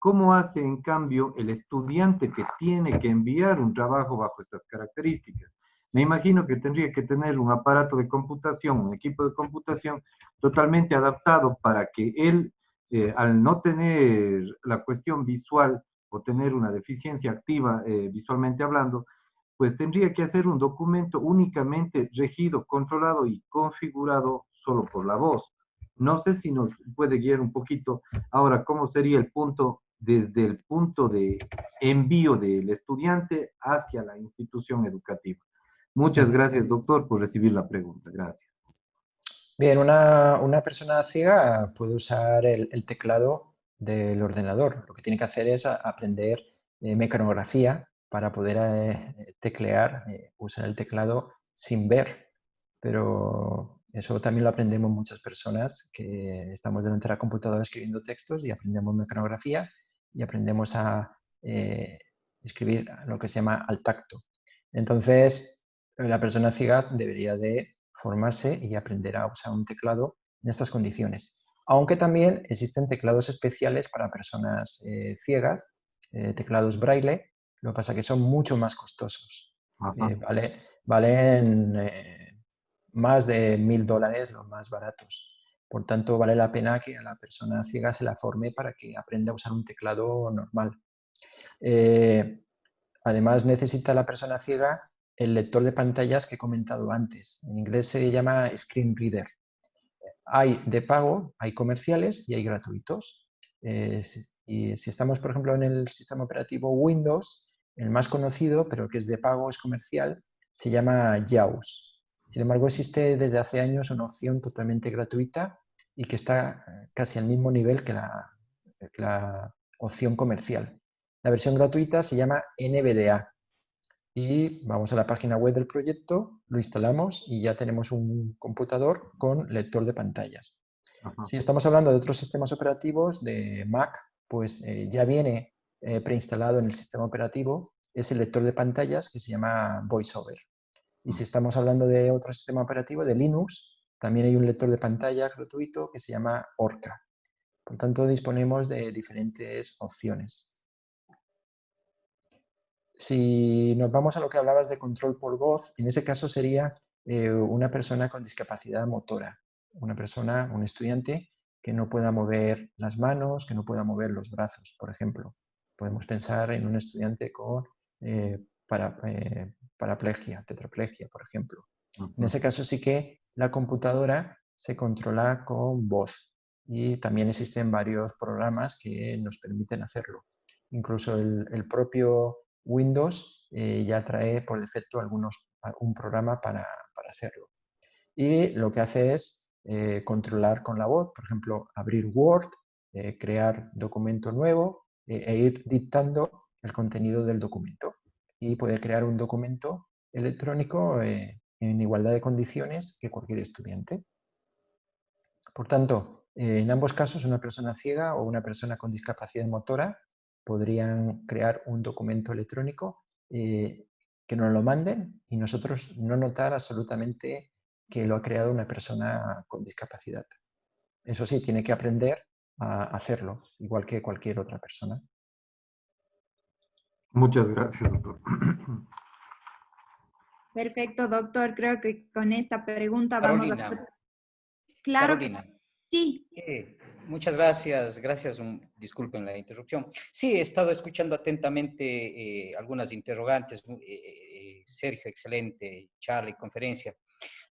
¿Cómo hace, en cambio, el estudiante que tiene que enviar un trabajo bajo estas características? Me imagino que tendría que tener un aparato de computación, un equipo de computación totalmente adaptado para que él, al no tener la cuestión visual o tener una deficiencia activa visualmente hablando, pues tendría que hacer un documento únicamente regido, controlado y configurado solo por la voz. No sé si nos puede guiar un poquito ahora cómo sería el punto desde el punto de envío del estudiante hacia la institución educativa. Muchas gracias, doctor, por recibir la pregunta. Gracias. Bien, una persona ciega puede usar el teclado del ordenador. Lo que tiene que hacer es aprender mecanografía para poder teclear, usar el teclado sin ver. Pero eso también lo aprendemos muchas personas que estamos delante de la computadora escribiendo textos, y aprendemos mecanografía y aprendemos a escribir lo que se llama al tacto. Entonces, la persona ciega debería de formarse y aprender a usar un teclado en estas condiciones. Aunque también existen teclados especiales para personas ciegas, teclados braille, lo que pasa es que son mucho más costosos. Valen más de $1000 los más baratos. Por tanto, vale la pena que a la persona ciega se la forme para que aprenda a usar un teclado normal. Además, necesita la persona ciega el lector de pantallas que he comentado antes. En inglés se llama screen reader. Hay de pago, hay comerciales y hay gratuitos. Y si estamos, por ejemplo, en el sistema operativo Windows, el más conocido, pero que es de pago, es comercial, se llama JAWS. Sin embargo, existe desde hace años una opción totalmente gratuita y que está casi al mismo nivel que la opción comercial. La versión gratuita se llama NVDA y vamos a la página web del proyecto, lo instalamos y ya tenemos un computador con lector de pantallas. Ajá. Si estamos hablando de otros sistemas operativos, de Mac, pues ya viene preinstalado en el sistema operativo ese lector de pantallas que se llama VoiceOver. Y si estamos hablando de otro sistema operativo, de Linux, también hay un lector de pantalla gratuito que se llama Orca. Por tanto, disponemos de diferentes opciones. Si nos vamos a lo que hablabas de control por voz, en ese caso sería una persona con discapacidad motora, una persona, un estudiante que no pueda mover las manos, que no pueda mover los brazos, por ejemplo. Podemos pensar en un estudiante con paraplegia, tetraplegia, por ejemplo. En ese caso sí que la computadora se controla con voz y también existen varios programas que nos permiten hacerlo. Incluso el propio Windows ya trae por defecto un programa para hacerlo. Y lo que hace es controlar con la voz, por ejemplo, abrir Word, crear documento nuevo e ir dictando el contenido del documento. Y puede crear un documento electrónico en igualdad de condiciones que cualquier estudiante. Por tanto, en ambos casos, una persona ciega o una persona con discapacidad motora podrían crear un documento electrónico que nos lo manden y nosotros no notar absolutamente que lo ha creado una persona con discapacidad. Eso sí, tiene que aprender a hacerlo, igual que cualquier otra persona. Muchas gracias, doctor. Perfecto, doctor. Creo que con esta pregunta Carolina, vamos a... Claro que Carolina, sí. muchas gracias, disculpen la interrupción. Sí, he estado escuchando atentamente algunas interrogantes, Sergio, excelente charla y conferencia.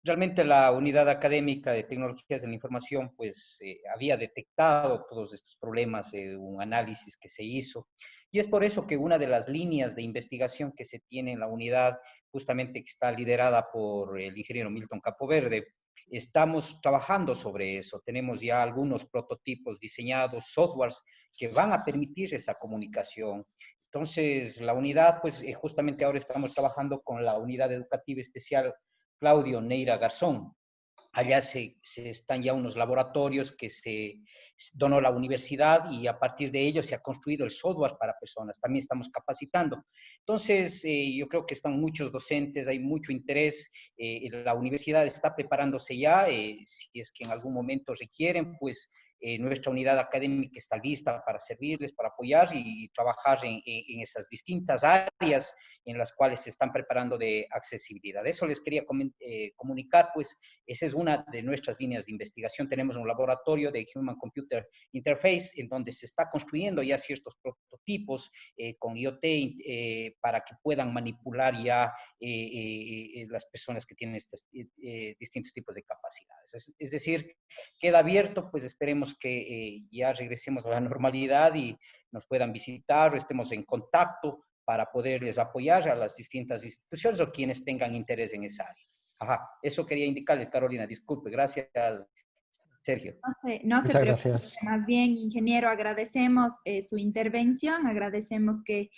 Realmente la unidad académica de tecnologías de la información pues había detectado todos estos problemas, un análisis que se hizo, y es por eso que una de las líneas de investigación que se tiene en la unidad, justamente que está liderada por el ingeniero Milton Capoverde, estamos trabajando sobre eso. Tenemos ya algunos prototipos diseñados, softwares que van a permitir esa comunicación. Entonces, la unidad, pues justamente ahora estamos trabajando con la unidad educativa especial Claudio Neira Garzón. Allá se están ya unos laboratorios que se donó la universidad y a partir de ellos se ha construido el software para personas. También estamos capacitando. Entonces, yo creo que están muchos docentes, hay mucho interés. La universidad está preparándose ya. Si es que en algún momento requieren, pues nuestra unidad académica está lista para servirles, para apoyar y trabajar en esas distintas áreas en las cuales se están preparando de accesibilidad. Eso les quería comunicar, pues esa es una de nuestras líneas de investigación. Tenemos un laboratorio de Human Computer Interface en donde se está construyendo ya ciertos prototipos con IoT para que puedan manipular ya las personas que tienen estos distintos tipos de capacidades. Es decir, queda abierto, pues esperemos que ya regresemos a la normalidad y nos puedan visitar o estemos en contacto para poderles apoyar a las distintas instituciones o quienes tengan interés en esa área. Ajá, eso quería indicarles, Carolina. Disculpe, gracias, Sergio. No se preocupe, Gracias. más bien, ingeniero, agradecemos su intervención, agradecemos que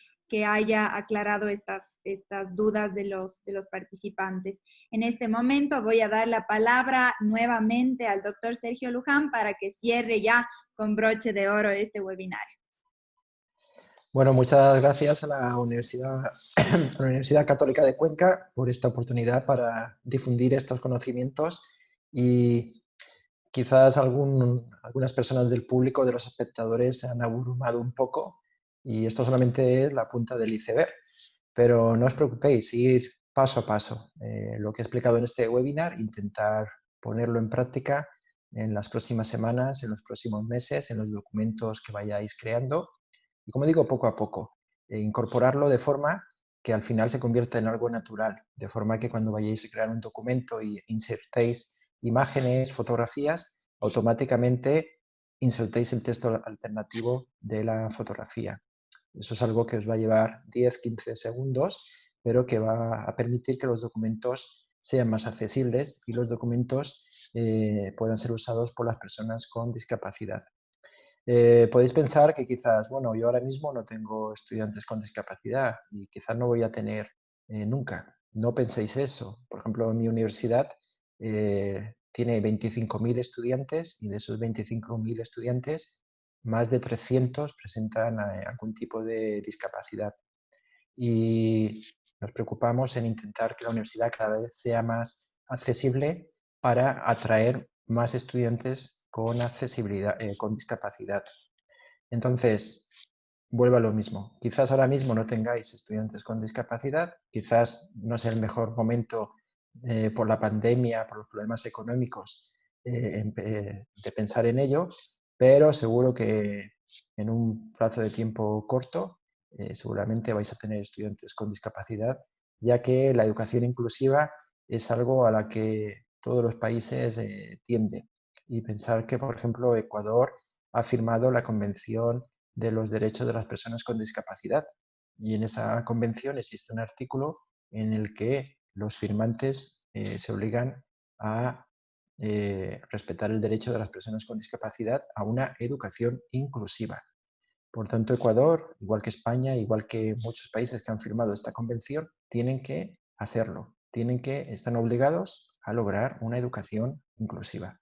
haya aclarado estas dudas de los participantes. En este momento voy a dar la palabra nuevamente al doctor Sergio Luján para que cierre ya con broche de oro este webinario. Bueno, muchas gracias a la Universidad Católica de Cuenca por esta oportunidad para difundir estos conocimientos y quizás algunas personas del público, de los espectadores, se han abrumado un poco y esto solamente es la punta del iceberg. Pero no os preocupéis, ir paso a paso. Lo que he explicado en este webinar, intentar ponerlo en práctica en las próximas semanas, en los próximos meses, en los documentos que vayáis creando. Y como digo, poco a poco, incorporarlo de forma que al final se convierta en algo natural, de forma que cuando vayáis a crear un documento y insertéis imágenes, fotografías, automáticamente insertéis el texto alternativo de la fotografía. Eso es algo que os va a llevar 10-15 segundos, pero que va a permitir que los documentos sean más accesibles y los documentos puedan ser usados por las personas con discapacidad. Podéis pensar que quizás, bueno, yo ahora mismo no tengo estudiantes con discapacidad y quizás no voy a tener nunca. No penséis eso. Por ejemplo, en mi universidad tiene 25.000 estudiantes y de esos 25.000 estudiantes, más de 300 presentan algún tipo de discapacidad. Y nos preocupamos en intentar que la universidad cada vez sea más accesible para atraer más estudiantes con accesibilidad, con discapacidad. Entonces, vuelvo a lo mismo. Quizás ahora mismo no tengáis estudiantes con discapacidad, quizás no sea el mejor momento por la pandemia, por los problemas económicos, de pensar en ello, pero seguro que en un plazo de tiempo corto seguramente vais a tener estudiantes con discapacidad, ya que la educación inclusiva es algo a la que todos los países tienden. Y pensar que, por ejemplo, Ecuador ha firmado la Convención de los Derechos de las Personas con Discapacidad. Y en esa convención existe un artículo en el que los firmantes se obligan a respetar el derecho de las personas con discapacidad a una educación inclusiva. Por tanto, Ecuador, igual que España, igual que muchos países que han firmado esta convención, tienen que hacerlo. Están obligados a lograr una educación inclusiva.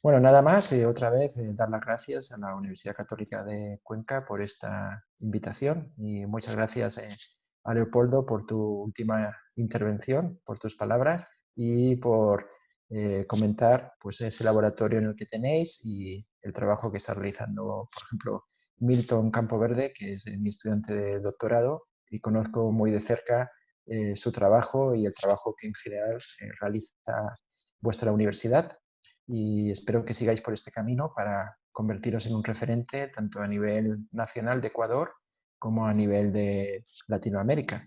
Bueno, nada más, otra vez dar las gracias a la Universidad Católica de Cuenca por esta invitación y muchas gracias a Leopoldo por tu última intervención, por tus palabras y por comentar pues, ese laboratorio en el que tenéis y el trabajo que está realizando, por ejemplo, Milton Campoverde, que es mi estudiante de doctorado y conozco muy de cerca su trabajo y el trabajo que en general realiza vuestra universidad. Y espero que sigáis por este camino para convertiros en un referente tanto a nivel nacional de Ecuador como a nivel de Latinoamérica.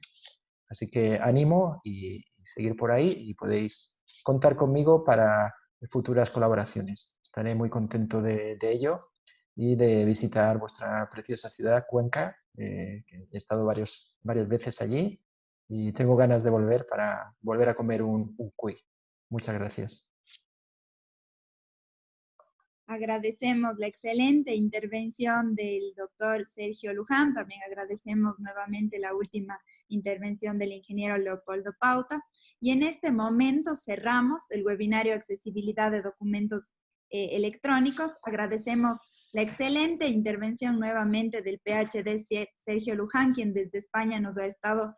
Así que ánimo y seguir por ahí y podéis contar conmigo para futuras colaboraciones. Estaré muy contento de ello y de visitar vuestra preciosa ciudad, Cuenca, que he estado varias veces allí y tengo ganas de volver para volver a comer un cuy. Muchas gracias. Agradecemos la excelente intervención del doctor Sergio Luján. También agradecemos nuevamente la última intervención del ingeniero Leopoldo Pauta. Y en este momento cerramos el webinario Accesibilidad de Documentos Electrónicos. Agradecemos la excelente intervención nuevamente del PhD Sergio Luján, quien desde España nos ha estado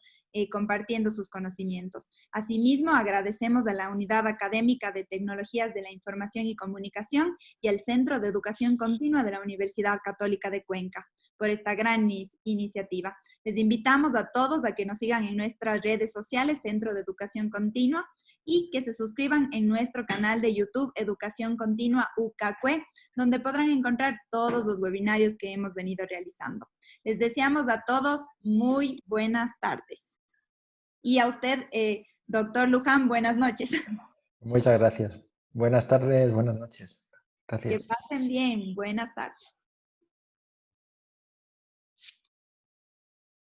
compartiendo sus conocimientos. Asimismo, agradecemos a la Unidad Académica de Tecnologías de la Información y Comunicación y al Centro de Educación Continua de la Universidad Católica de Cuenca por esta gran iniciativa. Les invitamos a todos a que nos sigan en nuestras redes sociales, Centro de Educación Continua, y que se suscriban en nuestro canal de YouTube Educación Continua UCACUE, donde podrán encontrar todos los webinarios que hemos venido realizando. Les deseamos a todos muy buenas tardes. Y a usted, doctor Luján, buenas noches. Muchas gracias. Buenas tardes, buenas noches. Gracias. Que pasen bien. Buenas tardes.